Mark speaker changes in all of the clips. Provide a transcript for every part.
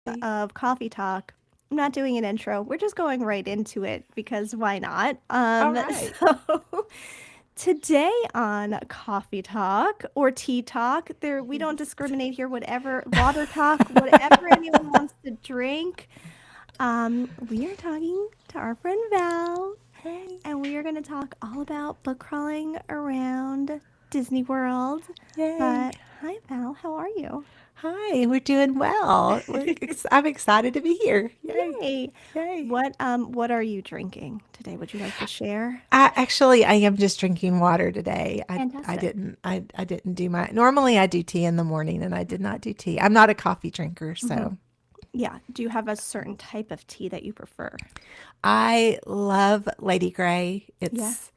Speaker 1: of Coffee Talk. I'm not doing an intro. We're just going right into it because why not?
Speaker 2: All right.
Speaker 1: So today on Coffee Talk or Tea Talk, there we don't discriminate here. Whatever water talk, whatever anyone wants to drink. We are talking to our friend Val,
Speaker 2: Hey.
Speaker 1: and we are going to talk all about book crawling around Disney World.
Speaker 2: Yay.
Speaker 1: But hi, Val. How are you?
Speaker 2: Hi, we're doing well. I'm excited to be here. Yay.
Speaker 1: Yay.
Speaker 2: Yay.
Speaker 1: What are you drinking today? Would you like to share?
Speaker 2: I am just drinking water today.
Speaker 1: Fantastic.
Speaker 2: I didn't do my normally I do tea in the morning and I did not do tea. I'm not a coffee drinker,
Speaker 1: Hmm.
Speaker 2: so
Speaker 1: Yeah. Do you have a certain type of tea that you prefer?
Speaker 2: I love Lady Grey.
Speaker 1: Yeah.
Speaker 2: It's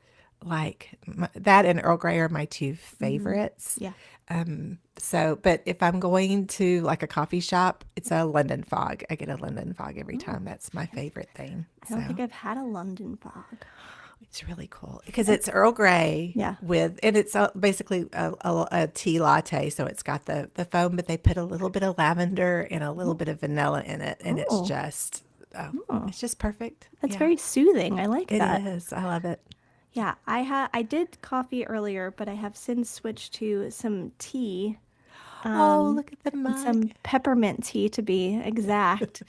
Speaker 2: like that and Earl Grey are my two
Speaker 1: Hmm.
Speaker 2: favorites.
Speaker 1: Yeah.
Speaker 2: But if I'm going to like a coffee shop, it's a London Fog. I get a London Fog every
Speaker 1: Oh,
Speaker 2: time. That's my favorite thing.
Speaker 1: I don't think
Speaker 2: So
Speaker 1: I've had a London fog.
Speaker 2: it's really cool because
Speaker 1: And
Speaker 2: it's Earl Grey
Speaker 1: yeah.
Speaker 2: and it's basically a tea latte. So it's got the foam, but they put a little bit of lavender and a little bit of vanilla in it. And
Speaker 1: Oh, oh,
Speaker 2: it's just perfect.
Speaker 1: that's
Speaker 2: Yeah,
Speaker 1: very soothing. I like
Speaker 2: it
Speaker 1: that.
Speaker 2: is. I love it.
Speaker 1: Yeah, I did coffee earlier, but I have since switched to some tea,
Speaker 2: Oh,
Speaker 1: um,
Speaker 2: look at the mug.
Speaker 1: some peppermint tea to be exact.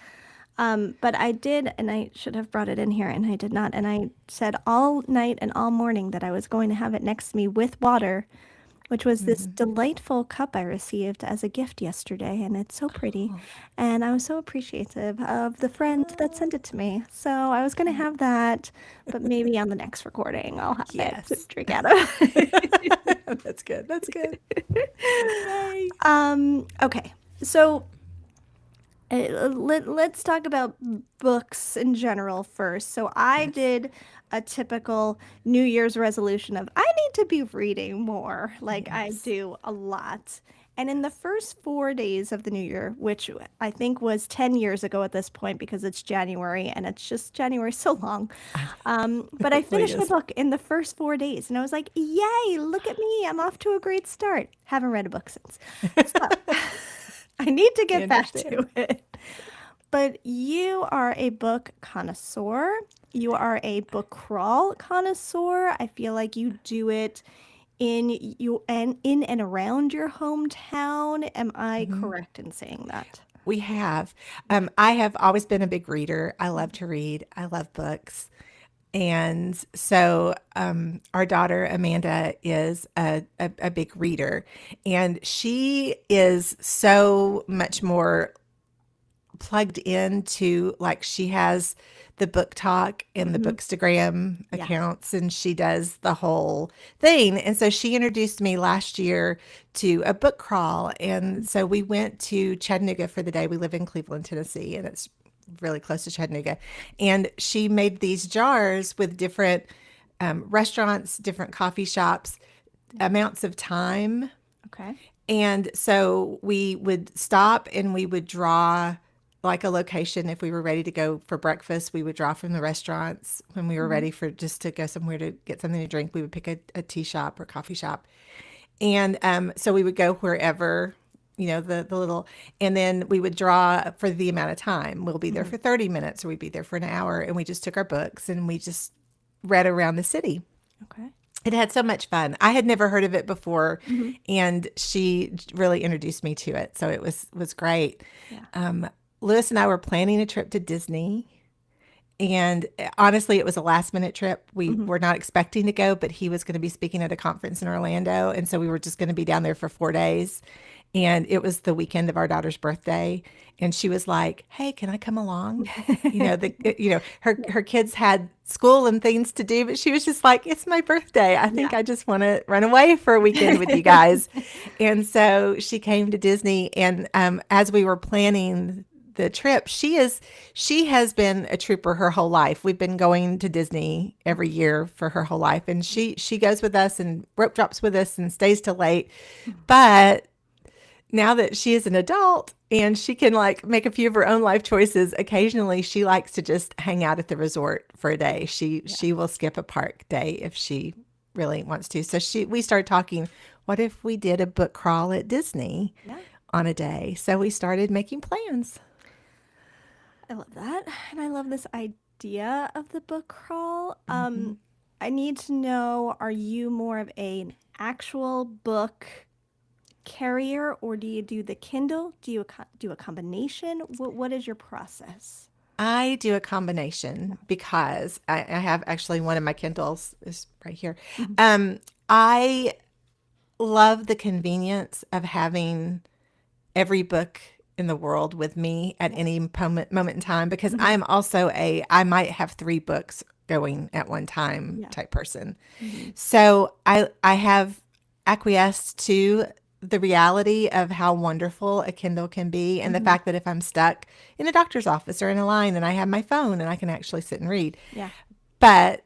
Speaker 1: But I did, and I should have brought it in here, and I did not. And I said all night and all morning that I was going to have it next to me with water, which was this
Speaker 2: Mhm.
Speaker 1: delightful cup I received as a gift yesterday, and it's so pretty.
Speaker 2: Oh,
Speaker 1: And I was so appreciative of the friend that
Speaker 2: oh,
Speaker 1: sent it to me. So I was going to have that, but maybe on the next recording I'll have it to
Speaker 2: yes.
Speaker 1: drink out of.
Speaker 2: That's good. That's good. Yay.
Speaker 1: Okay. So let's talk about books in general first. So I
Speaker 2: Yes.
Speaker 1: did a typical New Year's resolution of I need to be reading more, like I
Speaker 2: Yes.
Speaker 1: do a lot. And in the first 4 days of the new year, which I think was 10 years ago at this point because it's January and it's just January so long. But I
Speaker 2: It really
Speaker 1: finished the
Speaker 2: is.
Speaker 1: book in the first 4 days and I was like, yay, look at me. I'm off to a great start. Haven't read a book since. So I need to
Speaker 2: I
Speaker 1: get back
Speaker 2: understand.
Speaker 1: to it. But you are a book connoisseur. You are a book crawl connoisseur. I feel like you do it in and around your hometown. Am I
Speaker 2: Mhm.
Speaker 1: correct in saying that?
Speaker 2: We have. I have always been a big reader. I love to read. I love books. And so our daughter Amanda is a big reader, and she is so much more plugged into like she has the book talk and the
Speaker 1: Hmm.
Speaker 2: bookstagram
Speaker 1: Yeah.
Speaker 2: accounts and she does the whole thing, and so she introduced me last year to a book crawl, and so we went to Chattanooga for the day. We live in Cleveland, Tennessee, and it's really close to Chattanooga, and she made these jars with different restaurants, different coffee shops,
Speaker 1: Yeah.
Speaker 2: amounts of time,
Speaker 1: Okay.
Speaker 2: and so we would stop and we would draw like a location. If we were ready to go for breakfast, we would draw from the restaurants. When we were
Speaker 1: Hmm.
Speaker 2: ready for just to go somewhere to get something to drink, we would pick a tea shop or coffee shop. And so we would go wherever, the little, and then we would draw for the amount of time. We'll be there
Speaker 1: Hmm.
Speaker 2: for 30 minutes or we'd be there for an hour. And we just took our books and we just read around the city.
Speaker 1: Okay.
Speaker 2: It had so much fun. I had never heard of it before,
Speaker 1: Hmm.
Speaker 2: and she really introduced me to it. So it was great.
Speaker 1: Yeah.
Speaker 2: Lewis and I were planning a trip to Disney, and honestly, it was a last minute trip. We
Speaker 1: Hmm.
Speaker 2: were not expecting to go, but he was going to be speaking at a conference in Orlando, and so we were just going to be down there for 4 days. And it was the weekend of our daughter's birthday, and she was like, "Hey, can I come along?" Her kids had school and things to do, but she was just like, "It's my birthday. I
Speaker 1: Yeah.
Speaker 2: think I just want to run away for a weekend with you guys." And so she came to Disney, and as we were planning the trip, she has been a trooper her whole life. We've been going to Disney every year for her whole life, and she goes with us and rope drops with us and stays till late. But now that she is an adult and she can like make a few of her own life choices, occasionally she likes to just hang out at the resort for a day. She
Speaker 1: Yeah.
Speaker 2: she will skip a park day if she really wants to. So we started talking, what if we did a book crawl at Disney
Speaker 1: Yeah.
Speaker 2: on a day? So we started making plans.
Speaker 1: I love that. And I love this idea of the book crawl.
Speaker 2: Hmm.
Speaker 1: I need to know, are you more of an actual book carrier or do you do the Kindle? Do you do a combination? What is your process?
Speaker 2: I do a combination because I have actually one of my Kindles is right here.
Speaker 1: Mhm.
Speaker 2: I love the convenience of having every book in the world with me at
Speaker 1: Yeah.
Speaker 2: any moment in time because
Speaker 1: Mhm.
Speaker 2: I'm also I might have three books going at one time
Speaker 1: Yeah.
Speaker 2: type person.
Speaker 1: Mhm.
Speaker 2: So I have acquiesced to the reality of how wonderful a Kindle can be and the
Speaker 1: Mhm.
Speaker 2: fact that if I'm stuck in a doctor's office or in a line and I have my phone and I can actually sit and read.
Speaker 1: Yeah.
Speaker 2: But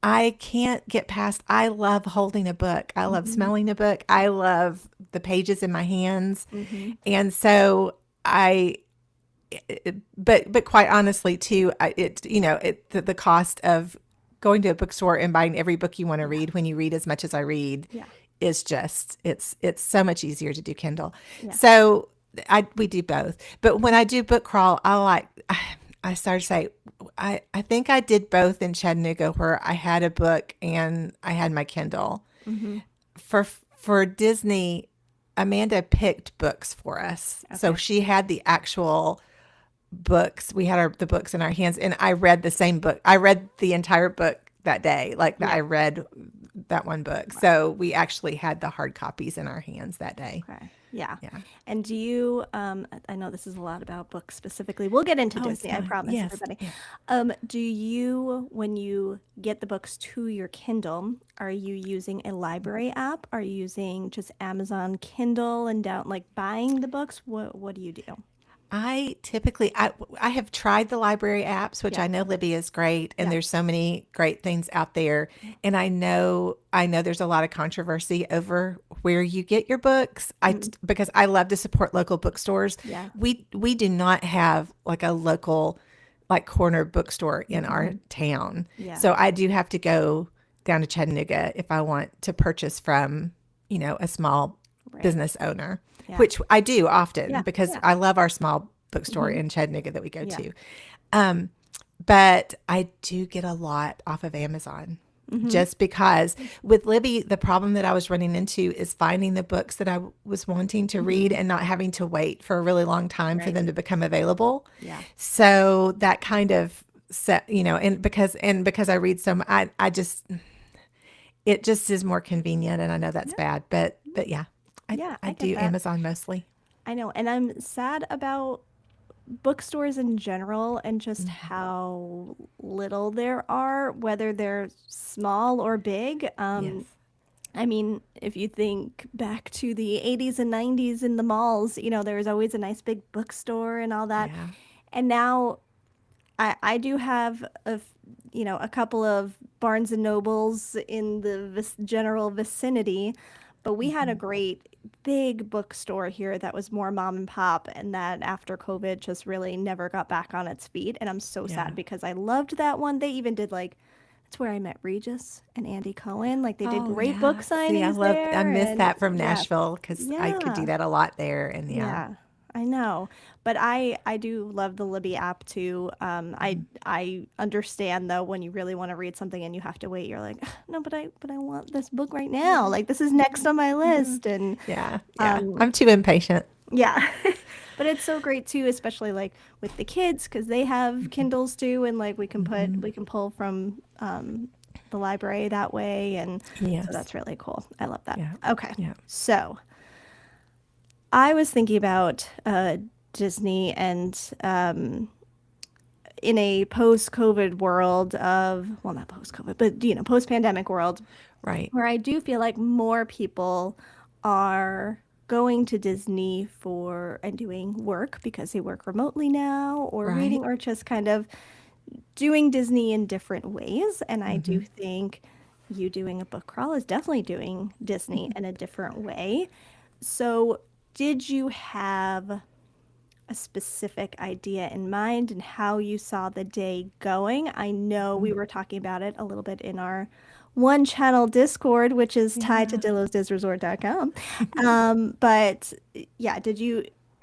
Speaker 2: I can't get past I love holding a book. I love
Speaker 1: Mhm.
Speaker 2: smelling a book. I love the pages in my hands.
Speaker 1: Mhm.
Speaker 2: And so I but quite honestly too, it the cost of going to a bookstore and buying every book you want to
Speaker 1: Yeah.
Speaker 2: read when you read as much as I read
Speaker 1: Yeah.
Speaker 2: is just it's so much easier to do Kindle.
Speaker 1: Yeah.
Speaker 2: So I we do both. But when I do book crawl, I started to say I think I did both in Chattanooga where I had a book and I had my Kindle.
Speaker 1: Mhm.
Speaker 2: For Disney, Amanda picked books for us. So
Speaker 1: Okay.
Speaker 2: she had the actual books. We had the books in our hands, and I read the same book. I read the entire book that day. Like
Speaker 1: Yeah.
Speaker 2: I read that one book.
Speaker 1: Wow.
Speaker 2: So we actually had the hard copies in our hands that day.
Speaker 1: Okay. Yeah.
Speaker 2: Yeah.
Speaker 1: And do you, I know this is a lot about books specifically. We'll get into
Speaker 2: Oh, it's
Speaker 1: Disney, I
Speaker 2: fine.
Speaker 1: promise
Speaker 2: Yes.
Speaker 1: everybody.
Speaker 2: Yeah.
Speaker 1: Do you, when you get the books to your Kindle, are you using a library app? Are you using just Amazon Kindle and down like buying the books? What do you do?
Speaker 2: I typically I have tried the library apps, which
Speaker 1: Yeah.
Speaker 2: I know Libby is great, and
Speaker 1: Yeah.
Speaker 2: there's so many great things out there.
Speaker 1: Yeah.
Speaker 2: And I know there's a lot of controversy over where you get your books.
Speaker 1: Mm,
Speaker 2: Because I love to support local bookstores.
Speaker 1: yeah.
Speaker 2: We do not have like a local like corner bookstore in our
Speaker 1: Mhm.
Speaker 2: town.
Speaker 1: Yeah.
Speaker 2: So I do have to go down to Chattanooga if I want to purchase from, a small
Speaker 1: Right.
Speaker 2: business owner,
Speaker 1: Yeah.
Speaker 2: which I do often
Speaker 1: Yeah.
Speaker 2: because
Speaker 1: Yeah.
Speaker 2: I love our small bookstore
Speaker 1: Hmm.
Speaker 2: in Chattanooga that we go
Speaker 1: Yeah.
Speaker 2: to. Um, but I do get a lot off of Amazon
Speaker 1: Hmm.
Speaker 2: just because with Libby, the problem that I was running into is finding the books that I was wanting to read
Speaker 1: Hmm.
Speaker 2: and not having to wait for a really long time for
Speaker 1: Right.
Speaker 2: them to become available.
Speaker 1: Yeah.
Speaker 2: So that kind of set, and because I read so much, I just it just is more convenient, and I know that's
Speaker 1: Yeah.
Speaker 2: bad, but yeah, I
Speaker 1: Yeah.
Speaker 2: I
Speaker 1: I get
Speaker 2: do
Speaker 1: that.
Speaker 2: Amazon mostly.
Speaker 1: I know. And I'm sad about bookstores in general and just
Speaker 2: Mhm.
Speaker 1: how little there are, whether they're small or big.
Speaker 2: Yes.
Speaker 1: I mean, if you think back to the 80s and 90s in the malls, there was always a nice big bookstore and all that.
Speaker 2: Yeah.
Speaker 1: And now I do have a couple of Barnes and Nobles in the general vicinity, but we had a
Speaker 2: Mhm.
Speaker 1: great big bookstore here that was more mom and pop, and that after COVID just really never got back on its feet. And I'm so
Speaker 2: Yeah.
Speaker 1: sad because I loved that one. They even did like that's where I met Regis and Andy Cohen. Like they did
Speaker 2: Oh,
Speaker 1: great book
Speaker 2: yeah. See,
Speaker 1: signings
Speaker 2: I
Speaker 1: there,
Speaker 2: miss
Speaker 1: and
Speaker 2: that from
Speaker 1: yeah,
Speaker 2: Nashville because I could do
Speaker 1: yeah.
Speaker 2: that a lot there. And yeah.
Speaker 1: Yeah, I know. But I do love the Libby app too. I
Speaker 2: Mhm.
Speaker 1: I understand though when you really want to read something and you have to wait, you're like, no, but I want this book right now. Like this is next on my
Speaker 2: Mhm.
Speaker 1: list. And
Speaker 2: Yeah. Yeah.
Speaker 1: um
Speaker 2: I'm too impatient.
Speaker 1: yeah. But it's so great too, especially like with the kids because they have Kindles too, and like
Speaker 2: Hmm.
Speaker 1: we can pull from the library that way, and so
Speaker 2: Yes.
Speaker 1: that's really cool. I love that.
Speaker 2: Yeah.
Speaker 1: Okay.
Speaker 2: Yeah.
Speaker 1: So I was thinking about Disney and in a post-COVID world of, well, not post-COVID, but post-pandemic world,
Speaker 2: Right.
Speaker 1: where I do feel like more people are going to Disney for and doing work because they work remotely now, or
Speaker 2: Right.
Speaker 1: reading, or just kind of doing Disney in different ways. And I
Speaker 2: Hmm.
Speaker 1: do think you doing a book crawl is definitely doing Disney in a different way. So, did you have a specific idea in mind and how you saw the day going? I know we were talking about it a little bit in our one channel Discord, which is tied to
Speaker 2: Yeah.
Speaker 1: dillosdizresort.com. But yeah,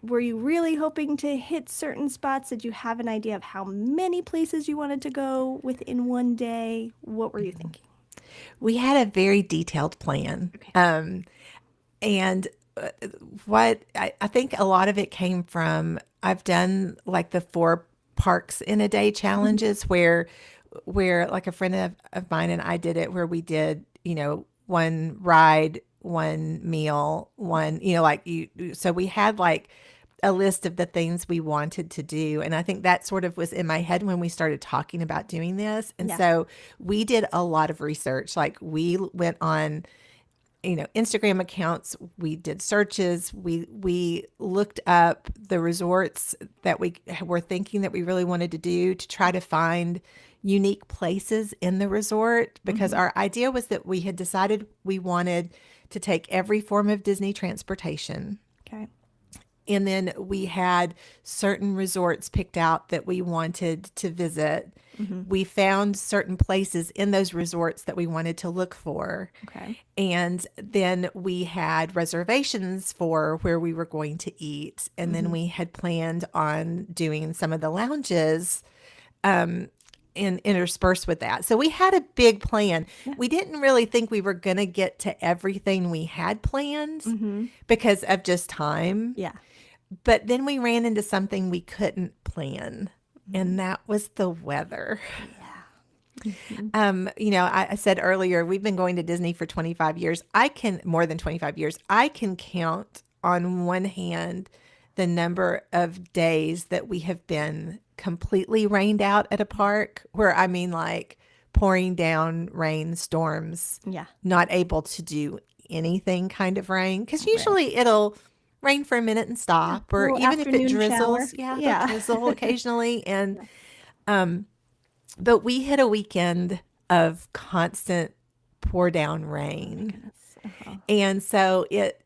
Speaker 1: were you really hoping to hit certain spots? Did you have an idea of how many places you wanted to go within one day? What were you thinking?
Speaker 2: We had a very detailed plan.
Speaker 1: Okay.
Speaker 2: And what I think a lot of it came from, I've done like the 4 parks in a day challenges where like a friend of mine and I did it, where we did, one ride, one meal, one, like so we had like a list of the things we wanted to do. And I think that sort of was in my head when we started talking about doing this. And
Speaker 1: Yeah.
Speaker 2: so we did a lot of research. Like we went on, Instagram accounts, we did searches, we looked up the resorts that we were thinking that we really wanted to do, to try to find unique places in the resort, because our idea was that we had decided we wanted to take every form of Disney transportation.
Speaker 1: Okay.
Speaker 2: And then we had certain resorts picked out that we wanted to visit. We found certain places in those resorts that we wanted to look for.
Speaker 1: Okay.
Speaker 2: And then we had reservations for where we were going to eat. And then we had planned on doing some of the lounges and interspersed with that. So we had a big plan.
Speaker 1: Yeah.
Speaker 2: We didn't really think we were going to get to everything we had planned because of just time.
Speaker 1: Yeah.
Speaker 2: But then we ran into something we couldn't plan, and that was the weather. I said earlier, we've been going to Disney for 25 years. More than 25 years. I can count on one hand the number of days that we have been completely rained out at a park, where I mean like pouring down rain, storms,
Speaker 1: Yeah.
Speaker 2: not able to do anything kind of rain. Because usually it'll rain for a minute and stop, or
Speaker 1: Little
Speaker 2: even if it
Speaker 1: afternoon
Speaker 2: drizzles,
Speaker 1: shower.
Speaker 2: it'll drizzle occasionally. And but we hit a weekend of constant pour down rain. And so it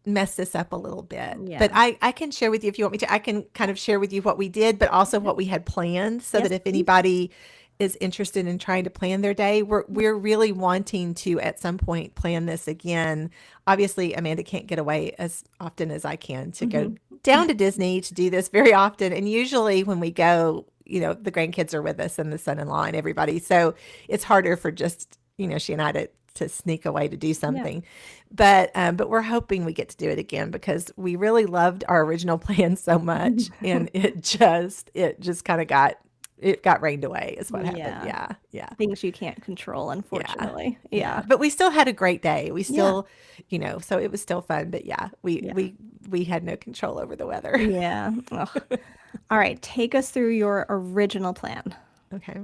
Speaker 2: messed us up a little bit.
Speaker 1: Yeah.
Speaker 2: But I can share with you, if you want me to, I can kind of share with you what we did, but also what we had planned, so
Speaker 1: Yes,
Speaker 2: that if
Speaker 1: please.
Speaker 2: anybody is interested in trying to plan their day, we're really wanting to at some point plan this again. Obviously, Amanda can't get away as often as I can to go down to Disney to do this very often. And usually when we go, the grandkids are with us and the son-in-law and everybody. So it's harder for just, she and I to sneak away to do something. But we're hoping we get to do it again, because we really loved our original plan so much. And it just kind of got rained away is what happened. Yeah.
Speaker 1: Things you can't control, unfortunately. Yeah.
Speaker 2: But we still had a great day. We still, so it was still fun. But we had no control over the weather.
Speaker 1: Yeah. Ugh. All right. Take us through your original plan.
Speaker 2: Okay.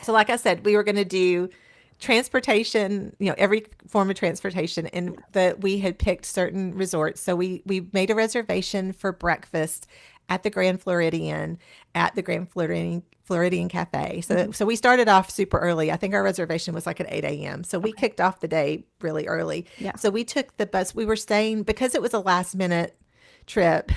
Speaker 2: So like I said, we were going to do transportation, every form of transportation, and we had picked certain resorts. So we made a reservation for breakfast at the Grand Floridian, at the Grand Floridian Cafe. So we started off super early. I think our reservation was like at 8 a.m. So we kicked off the day really early.
Speaker 1: Yeah.
Speaker 2: So we took the bus. We were staying, because it was a last minute trip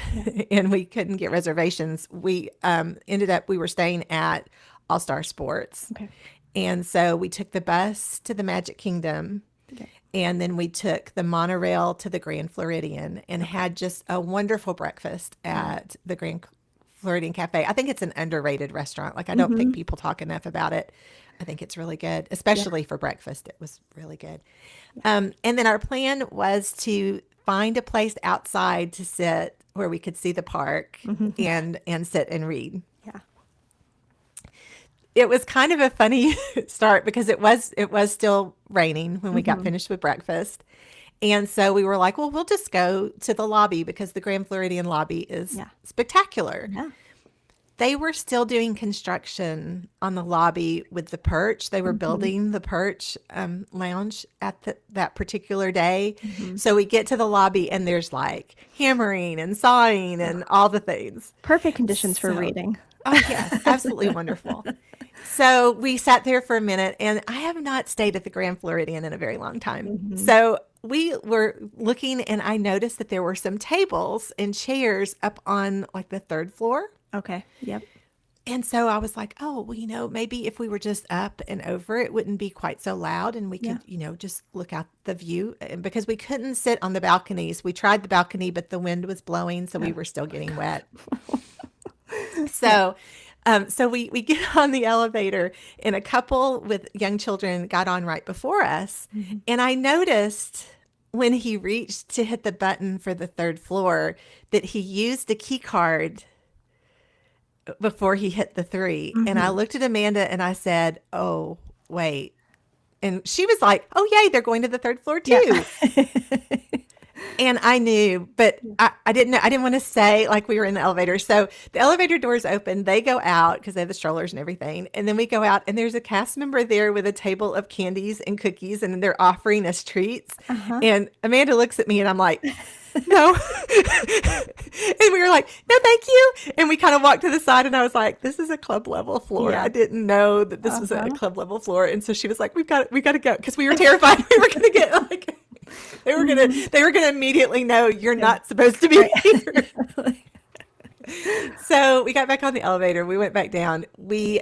Speaker 2: and we couldn't get reservations. We we were staying at All Star Sports.
Speaker 1: Okay.
Speaker 2: And so we took the bus to the Magic Kingdom.
Speaker 1: Okay.
Speaker 2: And then we took the monorail to the Grand Floridian and had just a wonderful breakfast at the Grand Floridian Cafe. I think it's an underrated restaurant. Like, I don't think people talk enough about it. I think it's really good, especially for breakfast. It was really good. And then our plan was to find a place outside to sit where we could see the park and sit and read.
Speaker 1: Yeah.
Speaker 2: It was kind of a funny start, because it was still raining when we got finished with breakfast. And so we were like, well, we'll just go to the lobby, because the Grand Floridian lobby is spectacular.
Speaker 1: Yeah.
Speaker 2: They were still doing construction on the lobby with the perch. They were building the perch lounge at that particular day. So we get to the lobby and there's like hammering and sawing and all the things.
Speaker 1: Perfect conditions for reading.
Speaker 2: Oh, yes, absolutely wonderful. So we sat there for a minute, and I have not stayed at the Grand Floridian in a very long time. So we were looking, and I noticed that there were some tables and chairs up on like the 3rd floor.
Speaker 1: Okay. Yep.
Speaker 2: And so I was like, oh, well, maybe if we were just up and over, it wouldn't be quite so loud and we
Speaker 1: Yeah.
Speaker 2: could, just look out the view. And because we couldn't sit on the balconies. We tried the balcony, but the wind was blowing, so we
Speaker 1: Oh,
Speaker 2: were still getting wet.
Speaker 1: yeah.
Speaker 2: So, so we get on the elevator, and a couple with young children got on right before us.
Speaker 1: Mhm.
Speaker 2: And I noticed when he reached to hit the button for the third floor that he used a key card before he hit the three. And I
Speaker 1: Mhm.
Speaker 2: looked at Amanda and I said, oh, wait. And she was like, oh, yay, they're going to the third floor
Speaker 1: Yeah.
Speaker 2: too. And I knew, but
Speaker 1: Yeah.
Speaker 2: I didn't know. I didn't want to say like we were in the elevator. So the elevator doors open. They go out because they have the strollers and everything. And then we go out, and there's a cast member there with a table of candies and cookies, and they're offering us treats.
Speaker 1: Uh-huh.
Speaker 2: And Amanda looks at me, and I'm like, no. And we were like, no, thank you. And we kind of walked to the side, and I was like, this is a club level floor.
Speaker 1: Yeah.
Speaker 2: I didn't know that this was a
Speaker 1: Uh-huh.
Speaker 2: club level floor. And so she was like, we got to go, because we were terrified we were going to get like
Speaker 1: Mhm.
Speaker 2: they were gonna immediately know you're
Speaker 1: Yeah.
Speaker 2: not supposed to be
Speaker 1: Right.
Speaker 2: here. So we got back on the elevator. We went back down. We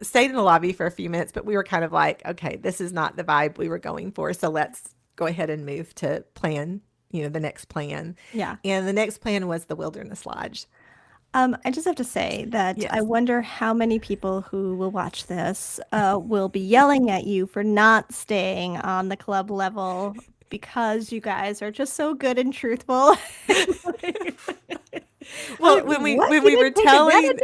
Speaker 2: stayed in the lobby for a few minutes, but we were kind of like, okay, this is not the vibe we were going for. So let's go ahead and move to plan, the next plan.
Speaker 1: Yeah.
Speaker 2: And the next plan was the Wilderness Lodge.
Speaker 1: I just have to say that I
Speaker 2: Yes.
Speaker 1: wonder how many people who will watch this will be yelling at you for not staying on the club level because you guys are just so good and truthful.
Speaker 2: Well,
Speaker 1: What?
Speaker 2: when
Speaker 1: You
Speaker 2: we were
Speaker 1: didn't take
Speaker 2: telling
Speaker 1: advantage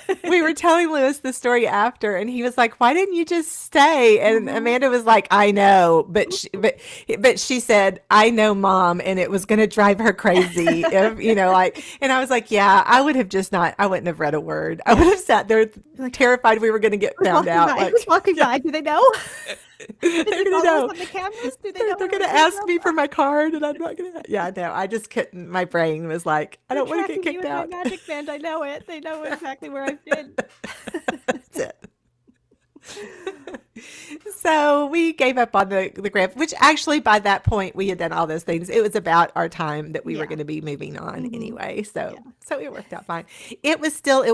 Speaker 1: of
Speaker 2: we
Speaker 1: it?
Speaker 2: were telling Lewis the story after, and he was like, "Why didn't you just stay?" And
Speaker 1: Mhm.
Speaker 2: Amanda was like, "I know, but she said, I know, Mom, and it was going to drive her crazy if like." And I was like, "Yeah, I would have just not. I wouldn't have read a word. I would have sat there
Speaker 1: Like,
Speaker 2: terrified we were going to get
Speaker 1: who's
Speaker 2: found
Speaker 1: walking
Speaker 2: out.
Speaker 1: by?
Speaker 2: Like,
Speaker 1: Who's walking
Speaker 2: yeah,
Speaker 1: by? Do they know?
Speaker 2: they're
Speaker 1: Did they
Speaker 2: going to
Speaker 1: follow us
Speaker 2: know.
Speaker 1: on the cameras? Do they know
Speaker 2: They're
Speaker 1: where
Speaker 2: going
Speaker 1: we
Speaker 2: to
Speaker 1: came
Speaker 2: ask
Speaker 1: from?
Speaker 2: me for my card, and I'm not going to." Yeah, no, I just couldn't. My brain was like, "I
Speaker 1: They're
Speaker 2: don't want to get
Speaker 1: tracking me
Speaker 2: kicked
Speaker 1: with my
Speaker 2: out."
Speaker 1: magic band. I know it. They know exactly where I've been.
Speaker 2: That's it. So we gave up on the grant, which actually by that point we had done all those things. It was about our time that we were
Speaker 1: Yeah.
Speaker 2: going to be moving on
Speaker 1: Hmm.
Speaker 2: anyway. So
Speaker 1: Yeah.
Speaker 2: so it worked out fine. It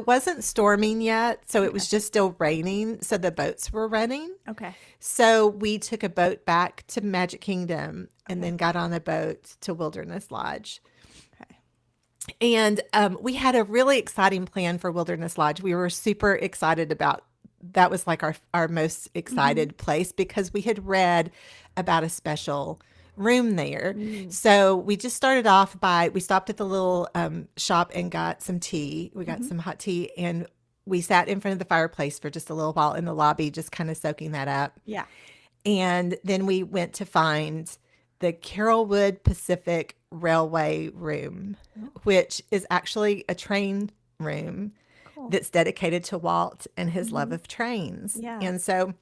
Speaker 2: wasn't storming yet, so it
Speaker 1: Okay.
Speaker 2: was just still raining. So the boats were running.
Speaker 1: Okay.
Speaker 2: So we took a boat back to Magic Kingdom and
Speaker 1: Okay.
Speaker 2: then got on a boat to Wilderness Lodge.
Speaker 1: Okay.
Speaker 2: And we had a really exciting plan for Wilderness Lodge. We were super excited about that. Was like our most
Speaker 1: Hmm.
Speaker 2: excited place because we had read about a special room there.
Speaker 1: Mm.
Speaker 2: So we just started off by we stopped at the little shop and got some tea. We got
Speaker 1: Hmm.
Speaker 2: some hot tea, and we sat in front of the fireplace for just a little while in the lobby, just kind of soaking that up.
Speaker 1: Yeah.
Speaker 2: And then we went to find the Carrollwood Pacific Railway room,
Speaker 1: Oh,
Speaker 2: which is actually a train room
Speaker 1: cool.
Speaker 2: that's dedicated to Walt and his love
Speaker 1: Hmm.
Speaker 2: of trains.
Speaker 1: Yeah.
Speaker 2: And so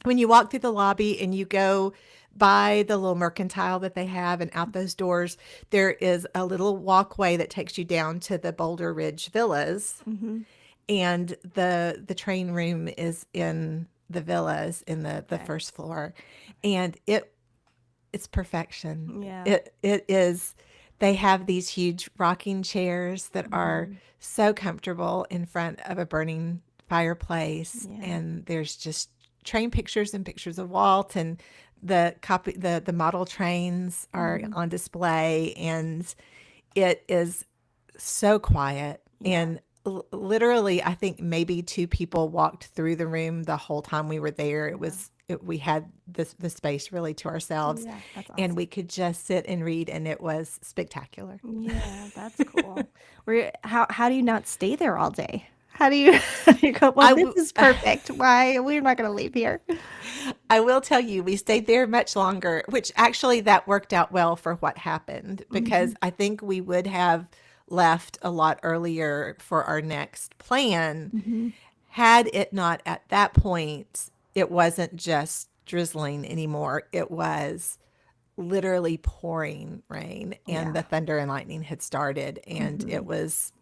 Speaker 2: when you walk through the lobby and you go by the little mercantile that they have and out those doors, there is a little walkway that takes you down to the Boulder Ridge Villas.
Speaker 1: Hmm.
Speaker 2: And the train room is in the villas in the
Speaker 1: Okay.
Speaker 2: first floor. And it's perfection.
Speaker 1: Yeah.
Speaker 2: It is. They have these huge rocking chairs that are
Speaker 1: Hmm.
Speaker 2: so comfortable in front of a burning fireplace,
Speaker 1: Yeah.
Speaker 2: and there's just train pictures and pictures of Walt, and the model trains are
Speaker 1: Hmm.
Speaker 2: on display, and it is so quiet.
Speaker 1: Yeah.
Speaker 2: And literally, I think maybe two people walked through the room the whole time we were there.
Speaker 1: Yeah.
Speaker 2: We had the space really to ourselves,
Speaker 1: Yeah. That's
Speaker 2: and
Speaker 1: awesome.
Speaker 2: we could just sit and read, and it was spectacular.
Speaker 1: Yeah. That's cool. How do you not stay there all day? How do you, how do you go, well,
Speaker 2: I
Speaker 1: this
Speaker 2: w-
Speaker 1: is perfect. Why? We're not going to leave here.
Speaker 2: I will tell you, we stayed there much longer, which actually that worked out well for what happened,
Speaker 1: Hmm.
Speaker 2: because I think we would have left a lot earlier for our next plan
Speaker 1: Hmm.
Speaker 2: had it not at that point, it wasn't just drizzling anymore. It was literally pouring rain, and
Speaker 1: Yeah.
Speaker 2: the thunder and lightning had started, and
Speaker 1: Hmm.
Speaker 2: it was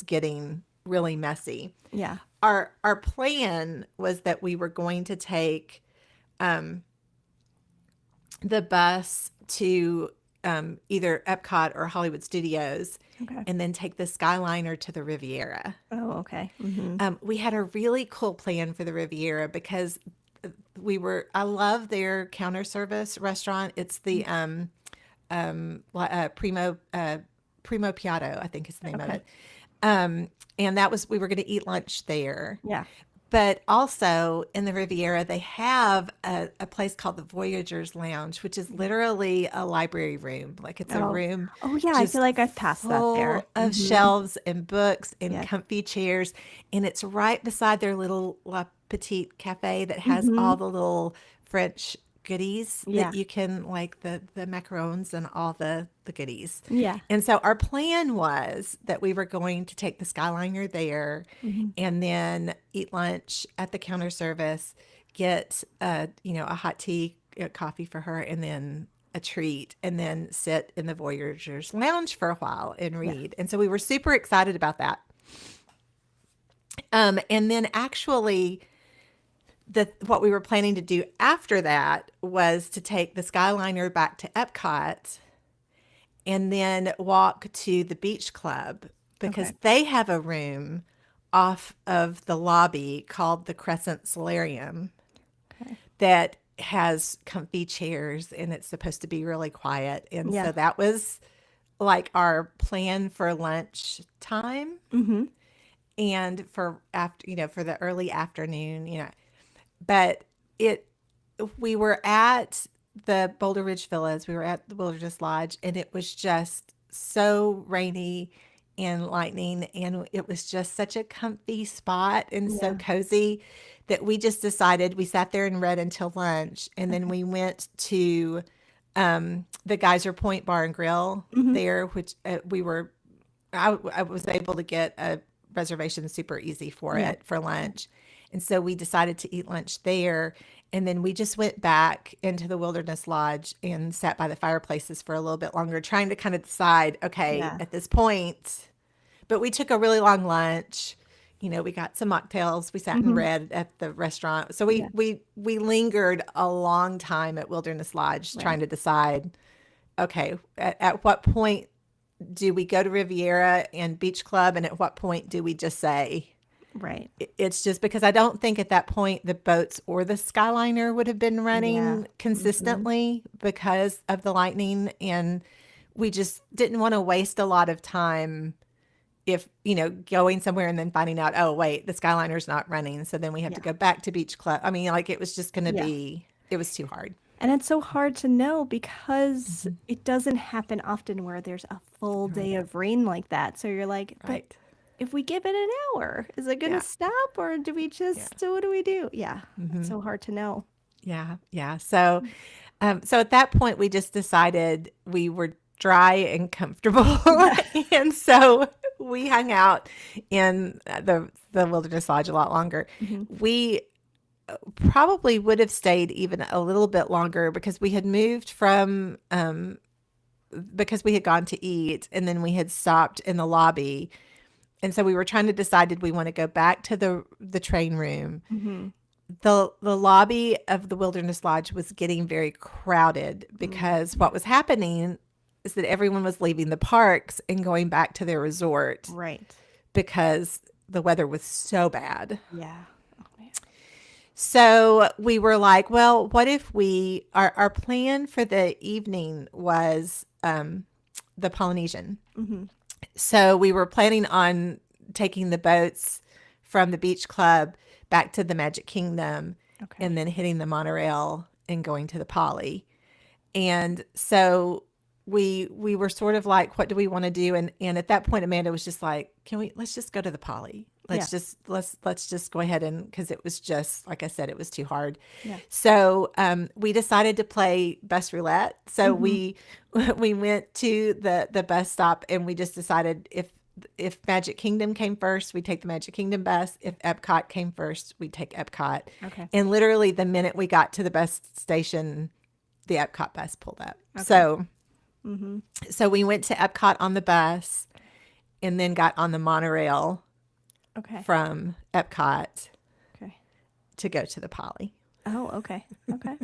Speaker 2: getting really messy.
Speaker 1: Yeah.
Speaker 2: Our plan was that we were going to take um, the bus to either Epcot or Hollywood Studios,
Speaker 1: Okay.
Speaker 2: and then take the Skyliner to the Riviera.
Speaker 1: Oh, okay. Mm-hmm.
Speaker 2: We had a really cool plan for the Riviera because I love their counter service restaurant. It's the Primo Piatto, I think is the name of
Speaker 1: Okay.
Speaker 2: it. And we were going to eat lunch there.
Speaker 1: Yeah.
Speaker 2: But also in the Riviera, they have a place called the Voyagers Lounge, which is literally a library room. Like it's a
Speaker 1: Oh.
Speaker 2: room
Speaker 1: Oh, yeah. I feel
Speaker 2: just
Speaker 1: like I've passed that there.
Speaker 2: full of
Speaker 1: Mm-hmm.
Speaker 2: shelves and books and
Speaker 1: Yes.
Speaker 2: comfy chairs. And it's right beside their little La Petite Cafe that has
Speaker 1: Mm-hmm.
Speaker 2: all the little French goodies that
Speaker 1: Yeah.
Speaker 2: you can, like the macarons and all the goodies.
Speaker 1: Yeah.
Speaker 2: And so our plan was that we were going to take the Skyliner there
Speaker 1: Mm-hmm.
Speaker 2: and then eat lunch at the counter service, get a hot tea, coffee for her, and then a treat, and then sit in the Voyagers Lounge for a while and
Speaker 1: Yeah.
Speaker 2: read. And so we were super excited about that. And then actually what we were planning to do after that was to take the Skyliner back to Epcot and then walk to the beach club because
Speaker 1: Okay.
Speaker 2: they have a room off of the lobby called the Crescent Solarium
Speaker 1: Okay.
Speaker 2: that has comfy chairs and it's supposed to be really quiet. And
Speaker 1: Yeah.
Speaker 2: so that was like our plan for lunch time
Speaker 1: Mm-hmm.
Speaker 2: and for for the early afternoon. But we were at the Boulder Ridge Villas, we were at the Wilderness Lodge, and it was just so rainy and lightning, and it was just such a comfy spot and so
Speaker 1: Yeah.
Speaker 2: cozy that we just decided we sat there and read until lunch, and then
Speaker 1: Okay.
Speaker 2: we went to the Geyser Point Bar and Grill
Speaker 1: Mm-hmm.
Speaker 2: there, which I was able to get a reservation super easy for
Speaker 1: Yeah.
Speaker 2: it for lunch. And so we decided to eat lunch there. And then we just went back into the Wilderness Lodge and sat by the fireplaces for a little bit longer, trying to kind of decide, okay,
Speaker 1: Yeah.
Speaker 2: at this point. But we took a really long lunch. We got some mocktails. We sat and
Speaker 1: Mm-hmm.
Speaker 2: read at the restaurant. So
Speaker 1: Yeah.
Speaker 2: we lingered a long time at Wilderness Lodge
Speaker 1: Right.
Speaker 2: trying to decide, okay, at what point do we go to Riviera and Beach Club, and at what point do we just say
Speaker 1: Right.
Speaker 2: it's just because I don't think at that point the boats or the Skyliner would have been
Speaker 1: Yeah.
Speaker 2: running
Speaker 1: Mm-hmm.
Speaker 2: consistently because of the lightning, and we just didn't want to waste a lot of time if going somewhere and then finding out, oh wait, the Skyliner's not running, so then we have to
Speaker 1: Yeah.
Speaker 2: go back to Beach Club. I mean, like it was just going to
Speaker 1: Yeah.
Speaker 2: be, it was too hard.
Speaker 1: And it's so hard to know because
Speaker 2: Mhm.
Speaker 1: it doesn't happen often where there's a full
Speaker 2: Right.
Speaker 1: day of rain like that. So you're like, but
Speaker 2: Right.
Speaker 1: if we give it an hour, is it going to
Speaker 2: Yeah.
Speaker 1: stop or do we
Speaker 2: Yeah.
Speaker 1: just, what do we do? Yeah. It's
Speaker 2: Hmm.
Speaker 1: so hard to know.
Speaker 2: Yeah. Yeah. So at that point, we just decided we were dry and comfortable,
Speaker 1: Yeah.
Speaker 2: and so we hung out in the Wilderness Lodge a lot longer.
Speaker 1: Hmm.
Speaker 2: We probably would have stayed even a little bit longer because we had moved from because we had gone to eat and then we had stopped in the lobby, and so we were trying to decide, did we want to go back to the train room?
Speaker 1: Hmm.
Speaker 2: The lobby of the Wilderness Lodge was getting very crowded because what was happening is that everyone was leaving the parks and going back to their resort
Speaker 1: Right.
Speaker 2: because the weather was so bad.
Speaker 1: Yeah. Oh, man.
Speaker 2: So we were like, well, what if our plan for the evening was the Polynesian.
Speaker 1: Hmm.
Speaker 2: So we were planning on taking the boats from the beach club back to the Magic Kingdom
Speaker 1: Okay.
Speaker 2: and then hitting the monorail and going to the Poly. And so we were sort of like, what do we want to do? And at that point, Amanda was just like, let's just go to the Poly.
Speaker 1: Yeah.
Speaker 2: Let's just go ahead, and because it was just, like I said, it was too hard.
Speaker 1: Yeah.
Speaker 2: So we decided to play bus roulette. So
Speaker 1: Hmm.
Speaker 2: we went to the bus stop and we just decided if Magic Kingdom came first, we'd take the Magic Kingdom bus. If Epcot came first, we'd take Epcot.
Speaker 1: Okay.
Speaker 2: And literally the minute we got to the bus station, the Epcot bus pulled up.
Speaker 1: Okay. Hmm.
Speaker 2: So we went to Epcot on the bus and then got on the monorail
Speaker 1: Okay.
Speaker 2: from Epcot
Speaker 1: Okay.
Speaker 2: to go to the Poly.
Speaker 1: Oh, okay. Okay.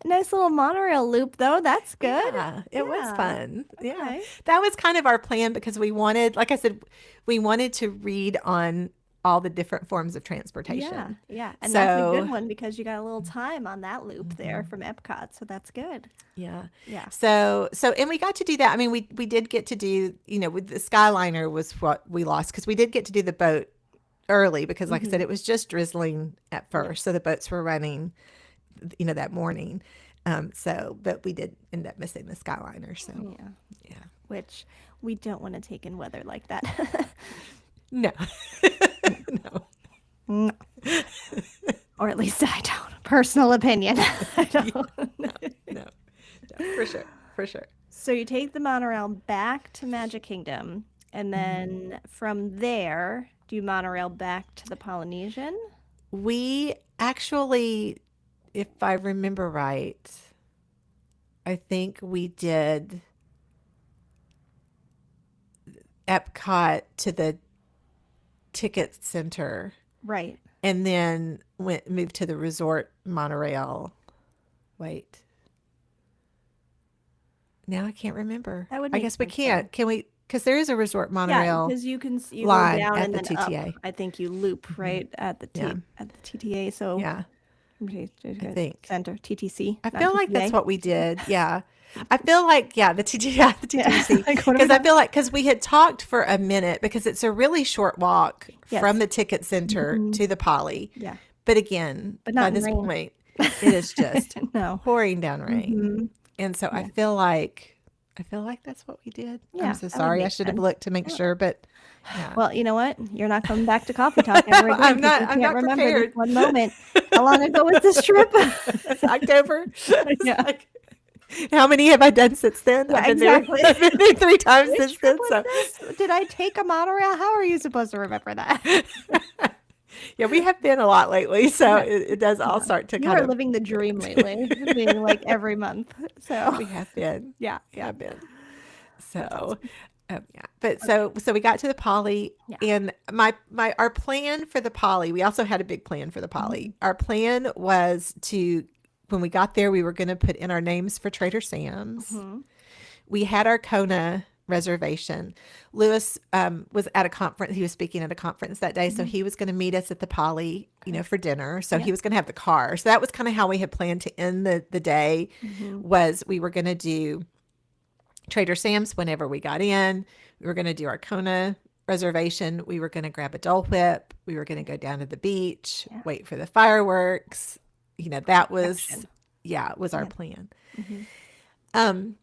Speaker 1: Nice little monorail loop, though. That's good.
Speaker 2: Yeah, it was
Speaker 1: Yeah.
Speaker 2: fun. Yeah.
Speaker 1: Okay.
Speaker 2: That was kind of our plan because we wanted, like I said, we wanted to read on all the different forms of
Speaker 1: Yeah,
Speaker 2: transportation.
Speaker 1: yeah. And that's a good
Speaker 2: So,
Speaker 1: one because you got a little time on that loop there from Epcot, so that's good.
Speaker 2: yeah.
Speaker 1: Yeah.
Speaker 2: And we got to do that. I mean, we did get to do, with the Skyliner was what we lost because we did get to do the boat early because, like I said,
Speaker 1: Mm-hmm.
Speaker 2: it was just drizzling at
Speaker 1: Yeah.
Speaker 2: first. So the boats were running, that morning. But we did end up missing the Skyliner. So,
Speaker 1: Yeah.
Speaker 2: yeah.
Speaker 1: Which we don't want to take in weather like that.
Speaker 2: No. No.
Speaker 1: No. Or at least I don't. Personal opinion. I don't.
Speaker 2: No. No. No. For sure. For sure.
Speaker 1: So you take the monorail back to Magic Kingdom, and then from there, do you monorail back to the Polynesian?
Speaker 2: We actually, if I remember right, I think we did Epcot to the ticket center
Speaker 1: Right.
Speaker 2: and then moved to the resort monorail. Wait. Now I can't remember.
Speaker 1: That would
Speaker 2: I
Speaker 1: make
Speaker 2: guess we
Speaker 1: sense, though.
Speaker 2: can't. Can we? Because there is a resort
Speaker 1: Yeah,
Speaker 2: monorail
Speaker 1: because you can you go
Speaker 2: line
Speaker 1: down
Speaker 2: at
Speaker 1: and
Speaker 2: the
Speaker 1: then up.
Speaker 2: TTA.
Speaker 1: I think you loop right at the
Speaker 2: Yeah.
Speaker 1: TTA. So
Speaker 2: Yeah, I think.
Speaker 1: center TTC.
Speaker 2: I
Speaker 1: not
Speaker 2: feel like that's
Speaker 1: TTA.
Speaker 2: what we did. Yeah. I feel like, yeah, the TTC, yeah, the
Speaker 1: Yeah.
Speaker 2: TTC.
Speaker 1: Like, what are we
Speaker 2: Because I
Speaker 1: doing?
Speaker 2: feel like, because we had talked for a minute, because it's a really short walk
Speaker 1: Yes.
Speaker 2: from the ticket center to the Poly.
Speaker 1: Yeah.
Speaker 2: But again,
Speaker 1: But
Speaker 2: by
Speaker 1: not in
Speaker 2: this
Speaker 1: rain.
Speaker 2: point, it is just
Speaker 1: No.
Speaker 2: pouring down rain.
Speaker 1: Mhm.
Speaker 2: And so
Speaker 1: Yeah.
Speaker 2: I feel like that's what we did.
Speaker 1: Yeah,
Speaker 2: I'm so
Speaker 1: that would
Speaker 2: sorry. I
Speaker 1: make
Speaker 2: should have
Speaker 1: sense.
Speaker 2: looked to make sure, but yeah.
Speaker 1: Well, you know what? You're not coming back to Coffee Talk ever again
Speaker 2: I'm
Speaker 1: 'cause
Speaker 2: not-
Speaker 1: you
Speaker 2: I'm
Speaker 1: can't
Speaker 2: not
Speaker 1: remember
Speaker 2: prepared.
Speaker 1: this one moment. How long ago was this trip?
Speaker 2: It's October. It's
Speaker 1: Yeah.
Speaker 2: like, how many have I done since then?
Speaker 1: Yeah,
Speaker 2: I've been there,
Speaker 1: exactly.
Speaker 2: I've been there 3 times
Speaker 1: Which
Speaker 2: since
Speaker 1: trip
Speaker 2: then.
Speaker 1: was
Speaker 2: So
Speaker 1: this? Did I take a monorail? How are you supposed to remember that?
Speaker 2: yeah, we have been a lot lately. So
Speaker 1: Yeah.
Speaker 2: it does all start to
Speaker 1: You
Speaker 2: kind
Speaker 1: are
Speaker 2: of.
Speaker 1: living the dream lately, being like every month. So
Speaker 2: We have been.
Speaker 1: yeah,
Speaker 2: We
Speaker 1: yeah.
Speaker 2: have been.
Speaker 1: That's
Speaker 2: So,
Speaker 1: awesome.
Speaker 2: yeah. But so we got to the Poly,
Speaker 1: Yeah.
Speaker 2: and our plan for the Poly. We also had a big plan for the Poly.
Speaker 1: Mm-hmm.
Speaker 2: Our plan was to, when we got there, we were going to put in our names for Trader Sam's.
Speaker 1: Mhm.
Speaker 2: We had our Kona reservation. Lewis was at a conference. He was speaking at a conference that day, so he was going to meet us at the Poly, for dinner. So he was going to have the car. So that was kind of how we had planned to end the day. Was we were going to do Trader Sam's whenever we got in. We were going to do our Kona reservation. We were going to grab a Dole Whip. We were going to go down to the beach,
Speaker 1: Yeah.
Speaker 2: wait for the fireworks. That was,
Speaker 1: Action.
Speaker 2: was our plan.
Speaker 1: Mhm.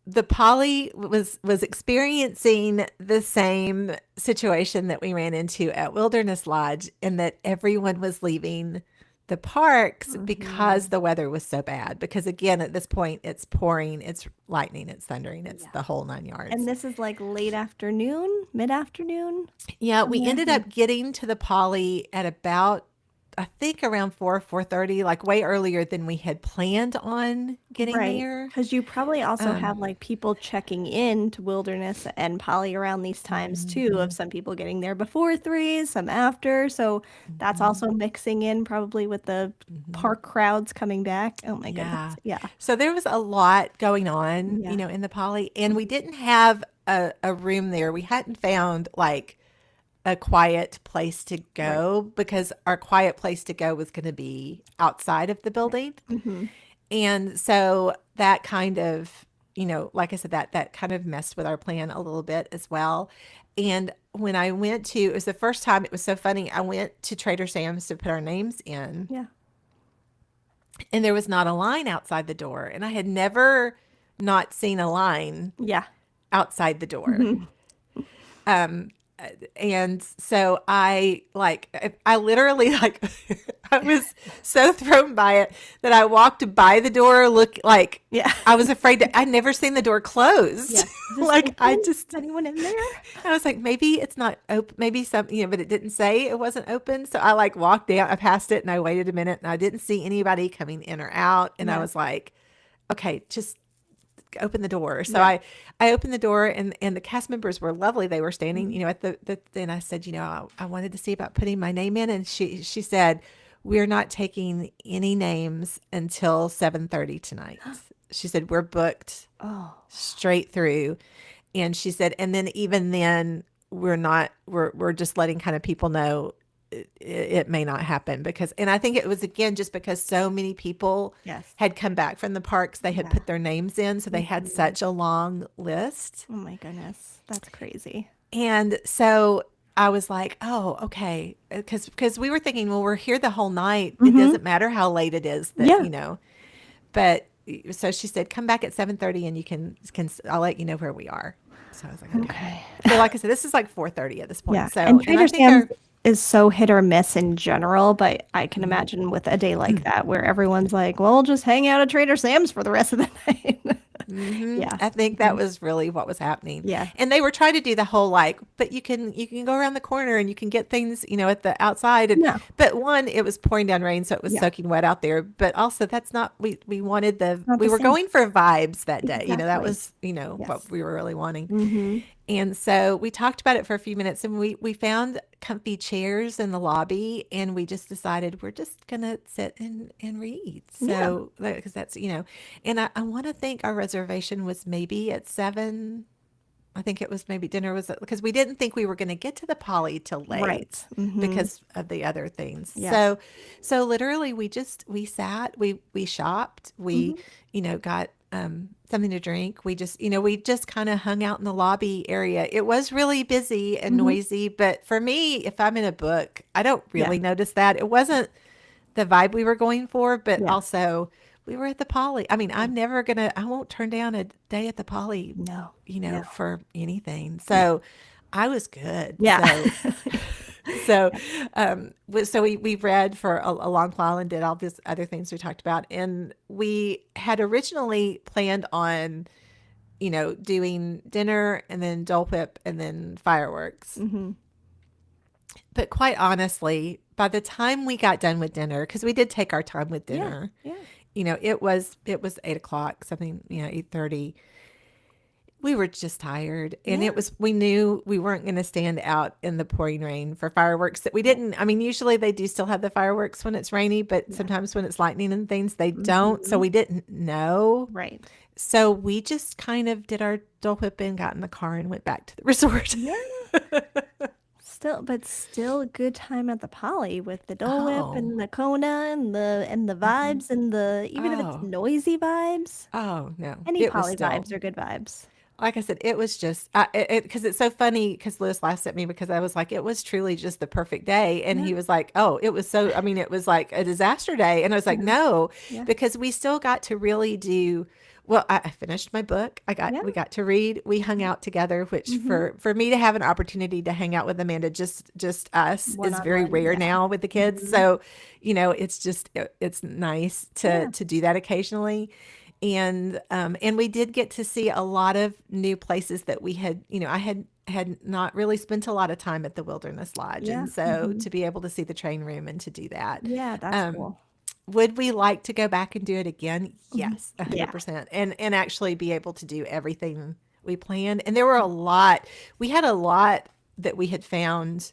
Speaker 2: The Poly was experiencing the same situation that we ran into at Wilderness Lodge, in that everyone was leaving the parks because the weather was so bad. Because again, at this point, it's pouring, it's lightning, it's thundering, it's the whole 9 yards.
Speaker 1: And this is like late afternoon, mid-afternoon.
Speaker 2: Yeah, we ended up getting to the Poly at about, I think, around 4:30, like way earlier than we had planned on getting there.
Speaker 1: Because you probably also have like people checking in to Wilderness and Poly around these times too, of some people getting there before 3, some after. So that's also mixing in probably with the park crowds coming back. Oh my goodness. Yeah.
Speaker 2: So there was a lot going on,
Speaker 1: Yeah.
Speaker 2: in the Poly, and we didn't have a room there. We hadn't found like a quiet place to go, because our quiet place to go was going to be outside of the building.
Speaker 1: Mhm.
Speaker 2: And so that kind of, like I said, that kind of messed with our plan a little bit as well. And when I went to, it was the first time, it was so funny. I went to Trader Sam's to put our names in,
Speaker 1: Yeah.
Speaker 2: and there was not a line outside the door. And I had never not seen a line
Speaker 1: Yeah.
Speaker 2: outside the door. And so I literally I was so thrown by it that I walked by the door,
Speaker 1: Yeah.
Speaker 2: I was afraid to, I'd never seen the door closed.
Speaker 1: Yeah. Is anyone in there?
Speaker 2: I was like, maybe it's not open, maybe some, but it didn't say it wasn't open. So I walked down, I passed it, and I waited a minute, and I didn't see anybody coming in or out. And I
Speaker 1: Yeah.
Speaker 2: was like, okay, just open the door. So I opened the door, and the cast members were lovely. They were standing, at the then I said, I wanted to see about putting my name in. And she said, we're not taking any names until 7:30 tonight. She said, we're booked
Speaker 1: Oh,
Speaker 2: straight through. And she said, and then even then, we're just letting kind of people know it may not happen because, and I think it was again just because so many people
Speaker 1: yes.
Speaker 2: had come back from the parks, they had
Speaker 1: Yeah.
Speaker 2: put their names in, so they had such a long list.
Speaker 1: Oh my goodness. That's crazy.
Speaker 2: And so I was like, oh, okay. Because we were thinking, well, we're here the whole night. It
Speaker 1: Mm-hmm.
Speaker 2: doesn't matter how late it is that,
Speaker 1: Yeah.
Speaker 2: but so she said, come back at 7:30 and you can, I'll let you know where we are. So I was like, okay.
Speaker 1: Okay.
Speaker 2: So like I said, this is like 4:30 at this
Speaker 1: Yeah.
Speaker 2: point. So,
Speaker 1: And
Speaker 2: and I
Speaker 1: Trader
Speaker 2: think
Speaker 1: Sam's is so hit or miss in general, but I can imagine with a day like that where everyone's like, well, just hang out at Trader Sam's for the rest of the night. Yeah.
Speaker 2: I think that was really what was happening.
Speaker 1: Yeah.
Speaker 2: And they were trying to do the whole like, but you can go around the corner and you can get things, at the outside. And
Speaker 1: No.
Speaker 2: but one, it was pouring down rain, so it was
Speaker 1: Yeah.
Speaker 2: soaking wet out there. But also that's not we wanted
Speaker 1: Not
Speaker 2: we
Speaker 1: the
Speaker 2: were
Speaker 1: same.
Speaker 2: going for vibes that day. That
Speaker 1: Exactly.
Speaker 2: was,
Speaker 1: Yes.
Speaker 2: what we were really wanting.
Speaker 1: Mm-hmm.
Speaker 2: And so we talked about it for a few minutes and we found comfy chairs in the lobby and we just decided we're just going to sit and read. So, because that's, and I want to think our reservation was maybe at 7. I think it was maybe dinner was because we didn't think we were going to get to the Poly till late
Speaker 1: Right. Mm-hmm.
Speaker 2: because of the other things.
Speaker 1: Yes.
Speaker 2: So literally we sat, we shopped, we, got something to drink. We just kind of hung out in the lobby area. It was really busy and noisy, but for me, if I'm in a book, I don't really notice that. It wasn't the vibe we were going for, but
Speaker 1: Yeah.
Speaker 2: also we were at the Poly. I mean, I won't turn down a day at the Poly,
Speaker 1: No.
Speaker 2: for anything. So I was good.
Speaker 1: Yeah.
Speaker 2: So we read for a long while and did all these other things we talked about. And we had originally planned on, doing dinner and then Dole Whip and then fireworks.
Speaker 1: Mm-hmm.
Speaker 2: But quite honestly, by the time we got done with dinner, because we did take our time with
Speaker 1: Yeah.
Speaker 2: dinner,
Speaker 1: Yeah.
Speaker 2: it was 8:00, something, 8:30. We were just tired and
Speaker 1: Yeah.
Speaker 2: we knew we weren't going to stand out in the pouring rain for fireworks that we didn't. I mean, usually they do still have the fireworks when it's rainy, but sometimes when it's lightning and things, they don't. So we didn't know.
Speaker 1: Right.
Speaker 2: So we just kind of did our Dole Whip and got in the car and went back to the resort.
Speaker 1: Yeah. Still a good time at the Poly with the Dole Whip and the Kona and the vibes and the even if it's
Speaker 2: Oh.
Speaker 1: noisy vibes.
Speaker 2: Oh, no.
Speaker 1: Any
Speaker 2: It was
Speaker 1: Poly
Speaker 2: still,
Speaker 1: vibes are good vibes.
Speaker 2: like I said, it was just, because it's so funny because Lewis laughed at me because I was like, it was truly just the perfect day. And he was like, oh, it was so, I mean, it was like a disaster day. And I was like, no, because we still got to really do, well, I finished my book. We got to read. We hung out together, which for me to have an opportunity to hang out with Amanda, just us is very
Speaker 1: One-on-one,
Speaker 2: rare now with the kids. So, it's just, it's nice to do that occasionally. And we did get to see a lot of new places that we had, I had not really spent a lot of time at the Wilderness Lodge.
Speaker 1: Yeah.
Speaker 2: And so to be able to see the train room and to do that.
Speaker 1: Yeah, that's cool.
Speaker 2: Would we like to go back and do it again? Yes, 100%. And actually be able to do everything we planned. And there were we had a lot that we had found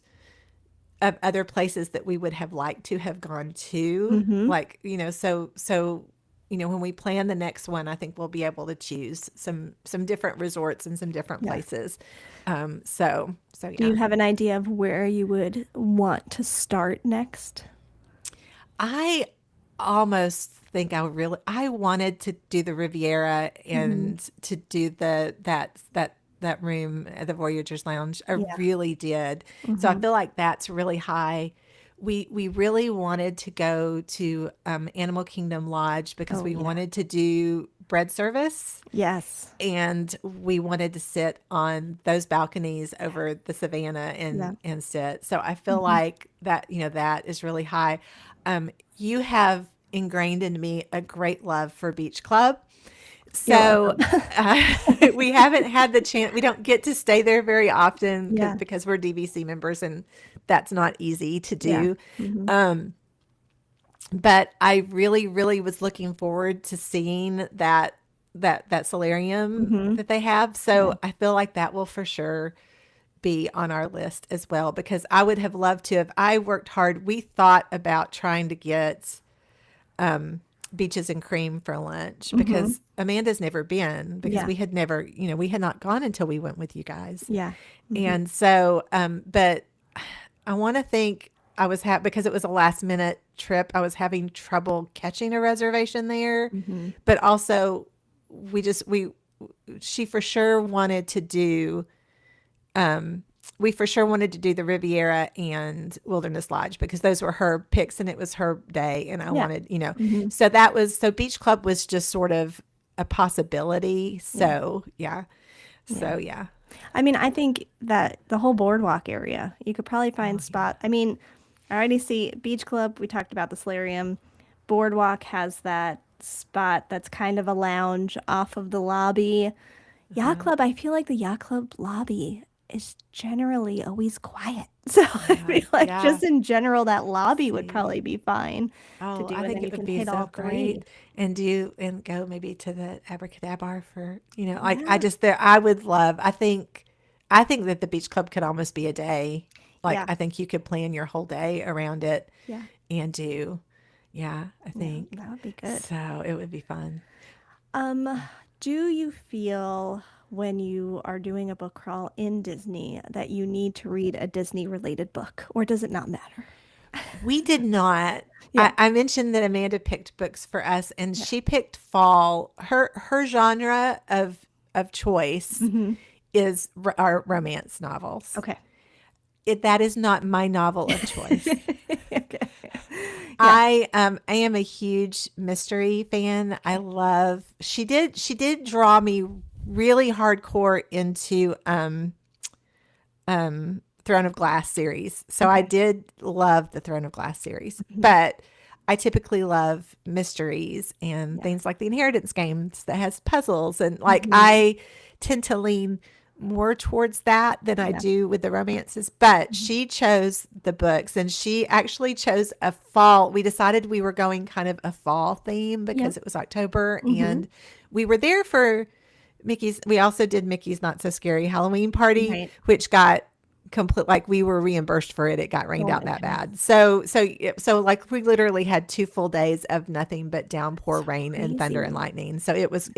Speaker 2: of other places that we would have liked to have gone to. Like, so when we plan the next one, I think we'll be able to choose some different resorts and some different places. So yeah.
Speaker 1: Do you have an idea of where you would want to start next?
Speaker 2: I almost think I wanted to do the Riviera and to do that room at the Voyagers Lounge. I really did. So I feel like that's really high. We really wanted to go to Animal Kingdom Lodge because we wanted to do bread service. Yes. And we wanted to sit on those balconies over the savannah and sit. So I feel like that, that is really high. You have ingrained in me a great love for Beach Club. So we haven't had the chance. We don't get to stay there very often because we're DVC members and that's not easy to do. But I really, really was looking forward to seeing that solarium that they have. So I feel like that will for sure be on our list as well, because I would have loved to have. I worked hard. We thought about trying to get Beaches and Cream for lunch
Speaker 1: Mm-hmm.
Speaker 2: because Amanda's never been, because
Speaker 1: Yeah.
Speaker 2: we had never, we had not gone until we went with you guys.
Speaker 1: Yeah. Mm-hmm.
Speaker 2: And so, but I want to think I was because it was a last minute trip. I was having trouble catching a reservation there,
Speaker 1: Mm-hmm.
Speaker 2: but also we she for sure wanted to do we for sure wanted to do the Riviera and Wilderness Lodge because those were her picks and it was her day. And I
Speaker 1: Yeah.
Speaker 2: wanted,
Speaker 1: Mm-hmm.
Speaker 2: so Beach Club was just sort of a possibility.
Speaker 1: Yeah.
Speaker 2: So, yeah.
Speaker 1: Yeah.
Speaker 2: So, yeah.
Speaker 1: I mean, I think that the whole boardwalk area, you could probably
Speaker 2: Oh,
Speaker 1: find
Speaker 2: yeah.
Speaker 1: spot. I mean, I already see Beach Club. We talked about the solarium. Boardwalk has that spot that's kind of a lounge off of the lobby. Yacht
Speaker 2: Uh-huh.
Speaker 1: Club, I feel like the Yacht Club lobby is generally always quiet. So I
Speaker 2: Yeah.
Speaker 1: feel like
Speaker 2: Yeah.
Speaker 1: just in general, that lobby would
Speaker 2: See.
Speaker 1: probably be fine to
Speaker 2: Oh,
Speaker 1: do,
Speaker 2: I
Speaker 1: and
Speaker 2: think
Speaker 1: then
Speaker 2: it
Speaker 1: you
Speaker 2: would
Speaker 1: can
Speaker 2: be
Speaker 1: hit
Speaker 2: so
Speaker 1: all
Speaker 2: great.
Speaker 1: three.
Speaker 2: And go maybe to the Abracadabra for, like I
Speaker 1: Yeah.
Speaker 2: just there I would love. I think that the beach club could almost be a day. Like
Speaker 1: Yeah.
Speaker 2: I think you could plan your whole day around it
Speaker 1: Yeah.
Speaker 2: and do. Yeah, I
Speaker 1: Yeah.
Speaker 2: think
Speaker 1: That would be good.
Speaker 2: so it would be fun.
Speaker 1: Um, do you feel when you are doing a book crawl in Disney that you need to read a Disney related book, or does it not matter?
Speaker 2: We did not.
Speaker 1: Yeah.
Speaker 2: I mentioned that Amanda picked books for us, and
Speaker 1: Yeah.
Speaker 2: she picked fall. Her genre of choice
Speaker 1: Hmm.
Speaker 2: is our romance novels.
Speaker 1: Okay.
Speaker 2: That is not my novel of choice.
Speaker 1: Okay. Yeah.
Speaker 2: I am a huge mystery fan. I love she did draw me really hardcore into Throne of Glass series. So I
Speaker 1: Okay.
Speaker 2: did love the Throne of Glass series.
Speaker 1: Mhm.
Speaker 2: But I typically love mysteries and
Speaker 1: Yeah.
Speaker 2: things like the Inheritance Games that has puzzles, and like
Speaker 1: Hmm.
Speaker 2: I tend to lean more towards that than I
Speaker 1: Yeah.
Speaker 2: do with the romances. But
Speaker 1: Mhm.
Speaker 2: she chose the books, and she actually chose a fall. We decided we were going kind of a fall theme
Speaker 1: Yeah.
Speaker 2: because it was October,
Speaker 1: Hmm.
Speaker 2: and we were there for Mickey's. We also did Mickey's Not So Scary Halloween Party,
Speaker 1: Right.
Speaker 2: which got complete, like we were reimbursed for it. It got rained
Speaker 1: Oh
Speaker 2: out
Speaker 1: my
Speaker 2: that
Speaker 1: goodness.
Speaker 2: bad. So like we literally had 2 full days of nothing but downpour
Speaker 1: So
Speaker 2: rain and thunder and
Speaker 1: crazy.
Speaker 2: lightning. So it was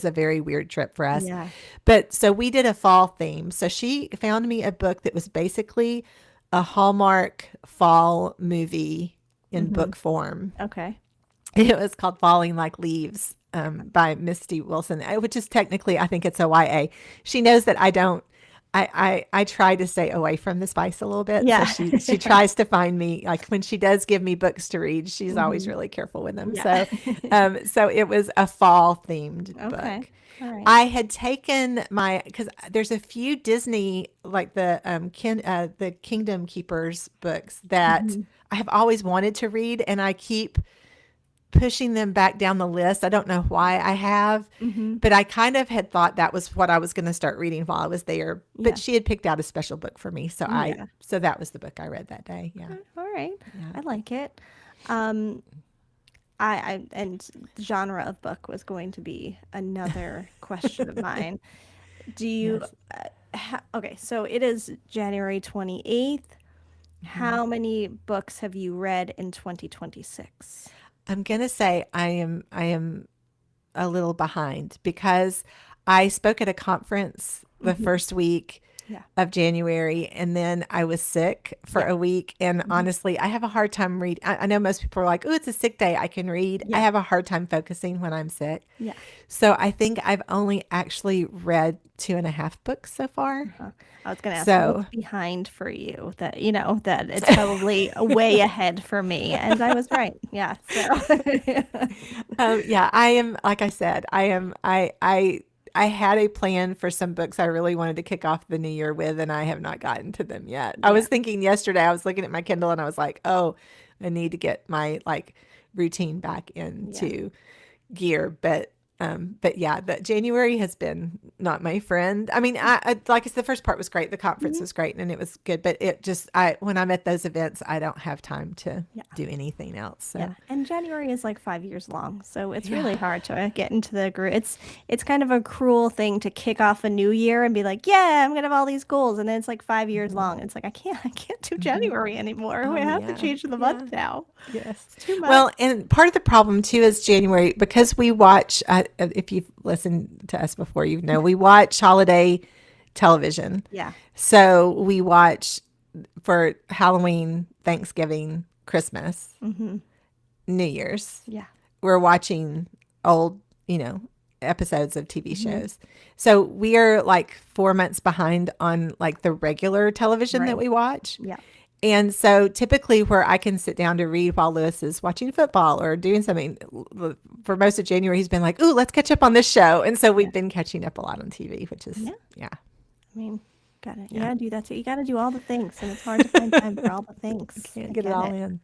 Speaker 2: a very weird trip for us.
Speaker 1: Yeah.
Speaker 2: But so we did a fall theme. So she found me a book that was basically a Hallmark fall movie in
Speaker 1: Hmm.
Speaker 2: book form.
Speaker 1: Okay.
Speaker 2: It was called Falling Like Leaves, by Misty Wilson, which is technically, I think it's a YA. She knows that I don't. I try to stay away from the spice a little bit, so
Speaker 1: Yeah.
Speaker 2: she tries to find me, like when she does give me books to read. She's always
Speaker 1: Hmm.
Speaker 2: really careful with them.
Speaker 1: Yeah.
Speaker 2: So it was a fall themed
Speaker 1: Okay.
Speaker 2: book.
Speaker 1: All right.
Speaker 2: I had taken because there's a few Disney, like the Kingdom Keepers books that
Speaker 1: Hmm.
Speaker 2: I have always wanted to read, and I keep pushing them back down the list. I don't know why I have,
Speaker 1: Hmm.
Speaker 2: but I kind of had thought that was what I was going to start reading while I was there. But
Speaker 1: Yeah.
Speaker 2: she had picked out a special book for me,
Speaker 1: Yeah.
Speaker 2: so that was the book I read that day. Yeah,
Speaker 1: Okay. All right.
Speaker 2: yeah,
Speaker 1: I like it. Um, and genre of book was going to be another question of mine. Do you,
Speaker 2: yes.
Speaker 1: okay, so it is January 28th.
Speaker 2: Mhm.
Speaker 1: How many books have you read in 2026?
Speaker 2: I'm gonna say I am a little behind because I spoke at a conference the
Speaker 1: Hmm.
Speaker 2: first week
Speaker 1: Yeah.
Speaker 2: of January, and then I was sick for
Speaker 1: Yeah.
Speaker 2: a week. And
Speaker 1: Hmm.
Speaker 2: honestly, I have a hard time reading. I know most people are like, "Oh, it's a sick day. I can read." I
Speaker 1: Yeah.
Speaker 2: have a hard time focusing when I'm sick.
Speaker 1: Yeah.
Speaker 2: So I think I've only actually read 2.5 books so far.
Speaker 1: Uh, I was going to ask what's
Speaker 2: So
Speaker 1: behind for you that, that it's probably way ahead for me. And I was right. Yeah. So,
Speaker 2: yeah, I am, like I said, I had a plan for some books I really wanted to kick off the new year with, and I have not gotten to them yet. I
Speaker 1: yeah.
Speaker 2: was thinking yesterday, I was looking at my Kindle and I was like, oh, I need to get my like routine back
Speaker 1: Yeah.
Speaker 2: into gear. But But yeah, but January has been not my friend. I mean, I like I said, the first part was great. The conference
Speaker 1: Mhm.
Speaker 2: was great and it was good, but it just, when I'm at those events, I don't have time to
Speaker 1: Yeah.
Speaker 2: do anything else.
Speaker 1: Yeah,
Speaker 2: So
Speaker 1: and January is like 5 years long, so it's
Speaker 2: yeah.
Speaker 1: really hard to get into the groove. It's kind of a cruel thing to kick off a new year and be like, "Yeah, I'm gonna have all these goals," and then it's like 5 years
Speaker 2: Mhm.
Speaker 1: long. It's like I can't do
Speaker 2: Mhm.
Speaker 1: January anymore. We
Speaker 2: Oh
Speaker 1: have to
Speaker 2: yeah.
Speaker 1: change the
Speaker 2: Yeah.
Speaker 1: month now.
Speaker 2: Yes.
Speaker 1: It's too much.
Speaker 2: Well, and part of the problem too is January because we watch. If you've listened to us before, you know we watch holiday television.
Speaker 1: Yeah.
Speaker 2: So we watch for Halloween, Thanksgiving, Christmas,
Speaker 1: Mm-hmm.
Speaker 2: New Year's.
Speaker 1: Yeah.
Speaker 2: We're watching old, episodes of TV
Speaker 1: Mm-hmm.
Speaker 2: shows. So we are like 4 months behind on like the regular television that
Speaker 1: Right.
Speaker 2: we watch.
Speaker 1: Yeah.
Speaker 2: And so typically where I can sit down to read while Lewis is watching football or doing something, for most of January, he's been like, ooh, let's catch up on this show. And so
Speaker 1: Yeah.
Speaker 2: we've been catching up a lot on TV, which is,
Speaker 1: Yeah.
Speaker 2: yeah,
Speaker 1: I mean, you
Speaker 2: yeah.
Speaker 1: gotta do that too. You gotta do all the things, and it's hard to find time for all the things.
Speaker 2: Can't
Speaker 1: I
Speaker 2: get it
Speaker 1: get
Speaker 2: all
Speaker 1: it.
Speaker 2: in.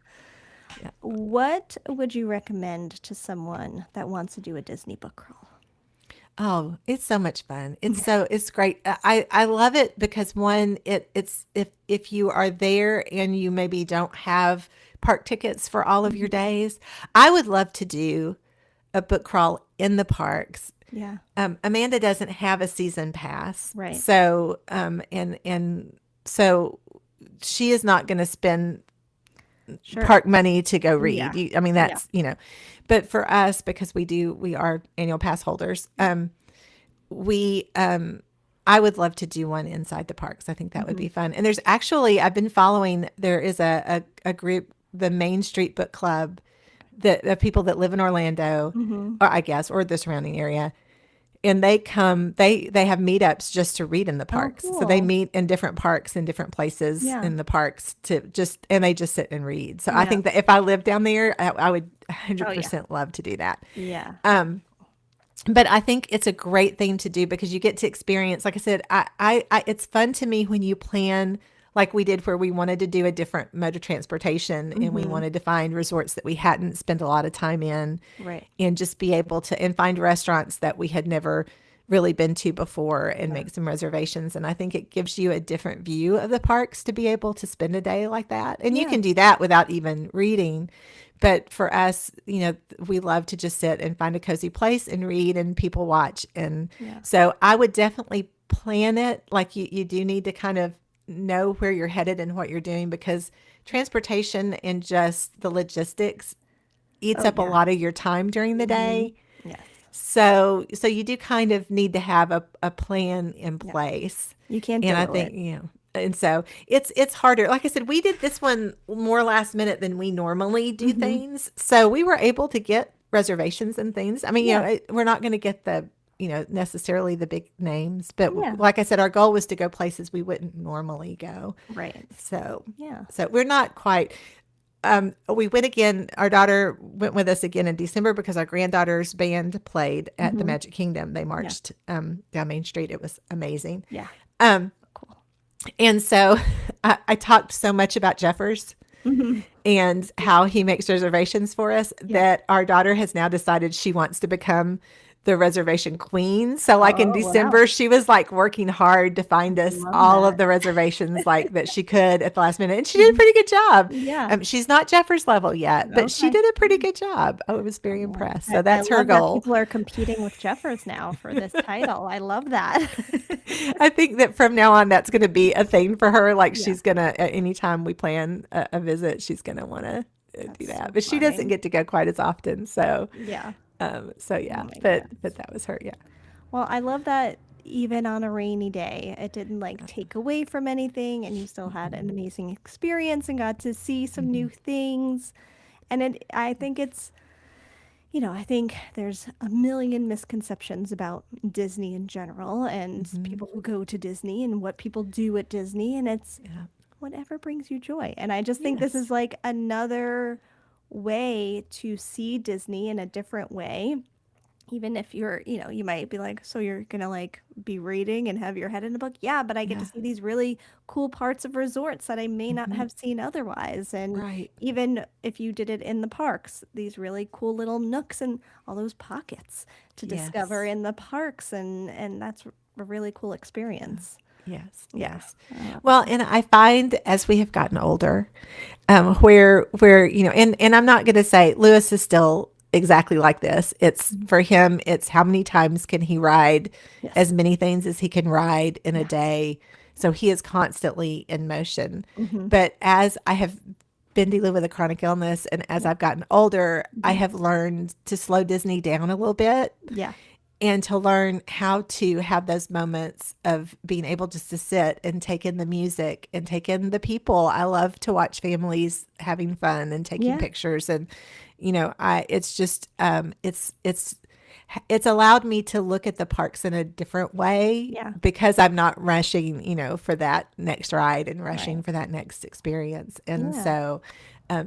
Speaker 2: Yeah.
Speaker 1: What would you recommend to someone that wants to do a Disney book crawl?
Speaker 2: Oh, it's so much fun. It's great. I love it because one, it's if you are there and you maybe don't have park tickets for all of your
Speaker 1: Mhm.
Speaker 2: days, I would love to do a book crawl in the parks.
Speaker 1: Yeah.
Speaker 2: Amanda doesn't have a season pass,
Speaker 1: Right.
Speaker 2: so and so she is not going to spend
Speaker 1: Sure.
Speaker 2: park money to go
Speaker 1: Yeah.
Speaker 2: read. I mean,
Speaker 1: Yeah.
Speaker 2: that's but for us because we are annual pass holders. We I would love to do one inside the parks. I think that would
Speaker 1: Hmm.
Speaker 2: be fun. And there's actually I've been following. There is a group, the Main Street Book Club, that of people that live in Orlando,
Speaker 1: Hmm.
Speaker 2: or I guess, or the surrounding area, and they come. They have meetups just to read in the
Speaker 1: Oh,
Speaker 2: parks. So they
Speaker 1: cool.
Speaker 2: meet in different parks in different places
Speaker 1: Yeah.
Speaker 2: in the parks to just and they just sit and read. So I
Speaker 1: Yeah.
Speaker 2: think that if I lived down there, I would
Speaker 1: Oh, yeah.
Speaker 2: 100% love to do that.
Speaker 1: Yeah.
Speaker 2: But I think it's a great thing to do because you get to experience, like I said, it's fun to me when you plan like we did where we wanted to do a different mode of transportation and we
Speaker 1: Hmm.
Speaker 2: wanted to find resorts that we hadn't spent a lot of time in
Speaker 1: Right.
Speaker 2: and just be able to and find restaurants that we had never really been to before and
Speaker 1: Yeah.
Speaker 2: make some reservations. And I think it gives you a different view of the parks to be able to spend a day like that. And you
Speaker 1: Yeah.
Speaker 2: can do that without even reading. But for us, we love to just sit and find a cozy place and read and people watch. And
Speaker 1: Yeah.
Speaker 2: so I would definitely plan it. Like you do need to kind of know where you're headed and what you're doing because transportation and just the logistics eats
Speaker 1: Oh,
Speaker 2: up a
Speaker 1: yeah.
Speaker 2: lot of your time during the
Speaker 1: Hmm.
Speaker 2: day.
Speaker 1: Yes.
Speaker 2: So you do kind of need to have a plan in
Speaker 1: Yeah.
Speaker 2: place.
Speaker 1: You can't
Speaker 2: And I
Speaker 1: dolo
Speaker 2: think,
Speaker 1: it.
Speaker 2: and so it's harder. Like I said, we did this one more last minute than we normally do
Speaker 1: Hmm.
Speaker 2: things. So we were able to get reservations and things. I mean,
Speaker 1: Yeah.
Speaker 2: we're not going to get the, necessarily the big names, but
Speaker 1: Yeah.
Speaker 2: like I said, our goal was to go places we wouldn't normally go.
Speaker 1: Right.
Speaker 2: So,
Speaker 1: Yeah.
Speaker 2: so we're not quite. We went again. Our daughter went with us again in December because our granddaughter's band played at the
Speaker 1: Hmm.
Speaker 2: Magic Kingdom. They
Speaker 1: Yeah.
Speaker 2: marched down Main Street. It was amazing.
Speaker 1: Yeah.
Speaker 2: Um,
Speaker 1: Cool.
Speaker 2: and so I talked so much about Jeffers
Speaker 1: Hmm.
Speaker 2: and how he makes reservations for us
Speaker 1: Yeah.
Speaker 2: that our daughter has now decided she wants to become the reservation queen. So like in
Speaker 1: Oh, wow.
Speaker 2: December, she was like working hard to find
Speaker 1: I
Speaker 2: us
Speaker 1: love
Speaker 2: all of
Speaker 1: that.
Speaker 2: the reservations like that she could at the last minute. And she did a
Speaker 1: Mhm.
Speaker 2: pretty good job.
Speaker 1: Yeah.
Speaker 2: She's not Jeffers level yet, but she
Speaker 1: Okay.
Speaker 2: did a pretty good job. I was very
Speaker 1: Well,
Speaker 2: impressed.
Speaker 1: I
Speaker 2: So that's her
Speaker 1: love that
Speaker 2: goal.
Speaker 1: people are competing with Jeffers now for this title. I love that.
Speaker 2: I think that from now on, that's going to be a thing for her. Like
Speaker 1: Yeah.
Speaker 2: she's going to, anytime we plan a visit, she's going to want to do
Speaker 1: That's
Speaker 2: that.
Speaker 1: so
Speaker 2: But she doesn't
Speaker 1: funny.
Speaker 2: get to go quite as often. So,
Speaker 1: Yeah.
Speaker 2: so
Speaker 1: Oh
Speaker 2: yeah,
Speaker 1: my
Speaker 2: but
Speaker 1: gosh.
Speaker 2: that was her. Yeah.
Speaker 1: Well, I love that even on a rainy day, it didn't like take away from anything and you still had an amazing experience and got to see some
Speaker 2: Mm-hmm.
Speaker 1: new things. And I think I think there's a million misconceptions about Disney in general and
Speaker 2: Mm-hmm.
Speaker 1: people who go to Disney and what people do at Disney, and it's
Speaker 2: Yeah.
Speaker 1: whatever brings you joy. And I just think this
Speaker 2: Yes.
Speaker 1: is like another way to see Disney in a different way. even if you're, you might be like, so you're gonna like be reading and have your head in a book. Yeah, but I get to
Speaker 2: Yeah.
Speaker 1: see these really cool parts of resorts that I may not
Speaker 2: Hmm.
Speaker 1: have seen otherwise. And
Speaker 2: Right.
Speaker 1: even if you did it in the parks, these really cool little nooks and all those pockets to discover
Speaker 2: Yes.
Speaker 1: in the parks, and that's a really cool experience.
Speaker 2: Yes.
Speaker 1: Yeah,
Speaker 2: Yes.
Speaker 1: I love
Speaker 2: Well,
Speaker 1: that.
Speaker 2: and I find as we have gotten older, where and I'm not going to say Lewis is still exactly like this. It's
Speaker 1: Mhm.
Speaker 2: for him. It's how many times can he ride
Speaker 1: Yes.
Speaker 2: as many things as he can ride in a
Speaker 1: Yeah.
Speaker 2: day. So he is constantly in motion.
Speaker 1: Hmm.
Speaker 2: But as I have been dealing with a chronic illness, and as
Speaker 1: Yeah.
Speaker 2: I've gotten older, I
Speaker 1: Hmm.
Speaker 2: have learned to slow Disney down a little bit
Speaker 1: Yeah.
Speaker 2: and to learn how to have those moments of being able just to sit and take in the music and take in the people. I love to watch families having fun and taking
Speaker 1: Yeah.
Speaker 2: pictures, and I it's just it's allowed me to look at the parks in a different way
Speaker 1: Yeah.
Speaker 2: because I'm not rushing, for that next ride and rushing
Speaker 1: Right.
Speaker 2: for that next experience. And
Speaker 1: Yeah.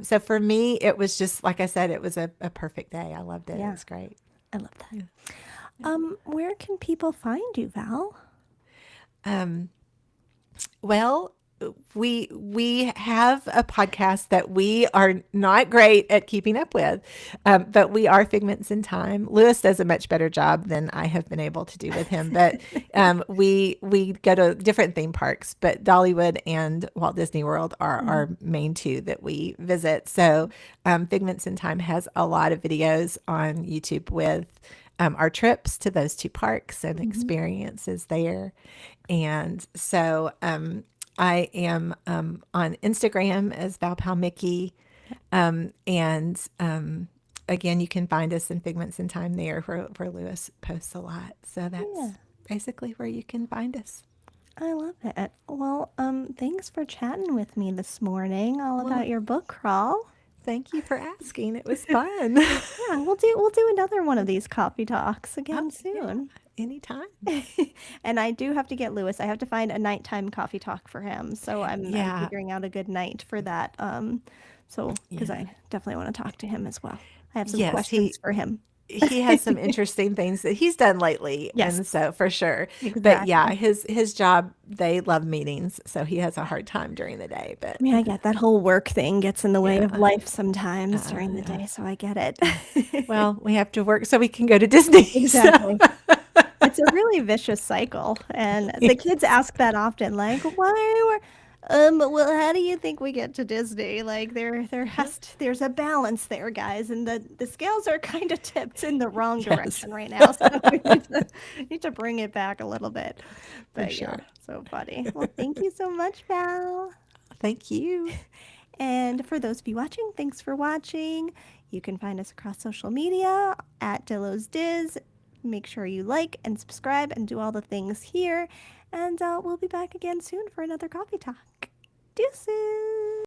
Speaker 2: so for me, it was just like I said, it was a perfect day. I loved it. It
Speaker 1: Yeah.
Speaker 2: was great.
Speaker 1: I love that.
Speaker 2: Yeah. Yeah.
Speaker 1: Where can people find you, Val?
Speaker 2: Um, well, we have a podcast that we are not great at keeping up with, but we are Figments in Time. Lewis does a much better job than I have been able to do with him. But we go to different theme parks, but Dollywood and Walt Disney World are
Speaker 1: Mhm.
Speaker 2: our main two that we visit. So Figments in Time has a lot of videos on YouTube with our trips to those two parks and
Speaker 1: Mhm.
Speaker 2: experiences there. And so I am on Instagram as Val Mickey. And again, you can find us in Figments in Time there where Lewis posts a lot. So
Speaker 1: Yeah,
Speaker 2: that's basically where you can find us.
Speaker 1: I love it. Well, thanks for chatting with me this morning all
Speaker 2: Well,
Speaker 1: about your book crawl.
Speaker 2: thank you for asking. It was fun.
Speaker 1: Yeah, we'll do another one of these coffee talks
Speaker 2: Oh,
Speaker 1: again
Speaker 2: yeah,
Speaker 1: soon.
Speaker 2: anytime.
Speaker 1: And I do have to get Lewis. I have to find a nighttime coffee talk for him. So I'm
Speaker 2: Yeah,
Speaker 1: figuring out a good night for that. So because
Speaker 2: yeah.
Speaker 1: I definitely want to talk to him as well. I have some
Speaker 2: Yes,
Speaker 1: questions for him.
Speaker 2: he has some interesting things that he's done lately,
Speaker 1: Yes,
Speaker 2: and so for sure. But yeah,
Speaker 1: exactly.
Speaker 2: his job, they love meetings, so he has a hard time during the day.
Speaker 1: I
Speaker 2: But
Speaker 1: mean, I get that whole work thing gets in the way of
Speaker 2: yeah,
Speaker 1: life sometimes during the
Speaker 2: yeah.
Speaker 1: day, so I get it.
Speaker 2: Well, we have to work so we can go to Disney. So
Speaker 1: Exactly. It's a really vicious cycle, and the kids
Speaker 2: yes,
Speaker 1: ask that often, like, "Why well, how do you think we get to Disney?" Like, there's a balance there, guys, and the scales are kind of tipped in the wrong
Speaker 2: yes,
Speaker 1: direction right now, so we need to bring it back a little bit.
Speaker 2: for
Speaker 1: But yeah,
Speaker 2: sure.
Speaker 1: so funny. Well, thank you so much, Val.
Speaker 2: Thank you.
Speaker 1: And for those of you watching, thanks for watching. You can find us across social media at Dillos Diz. Make sure you like and subscribe and do all the things here. And we'll be back again soon for another coffee talk. Deuces!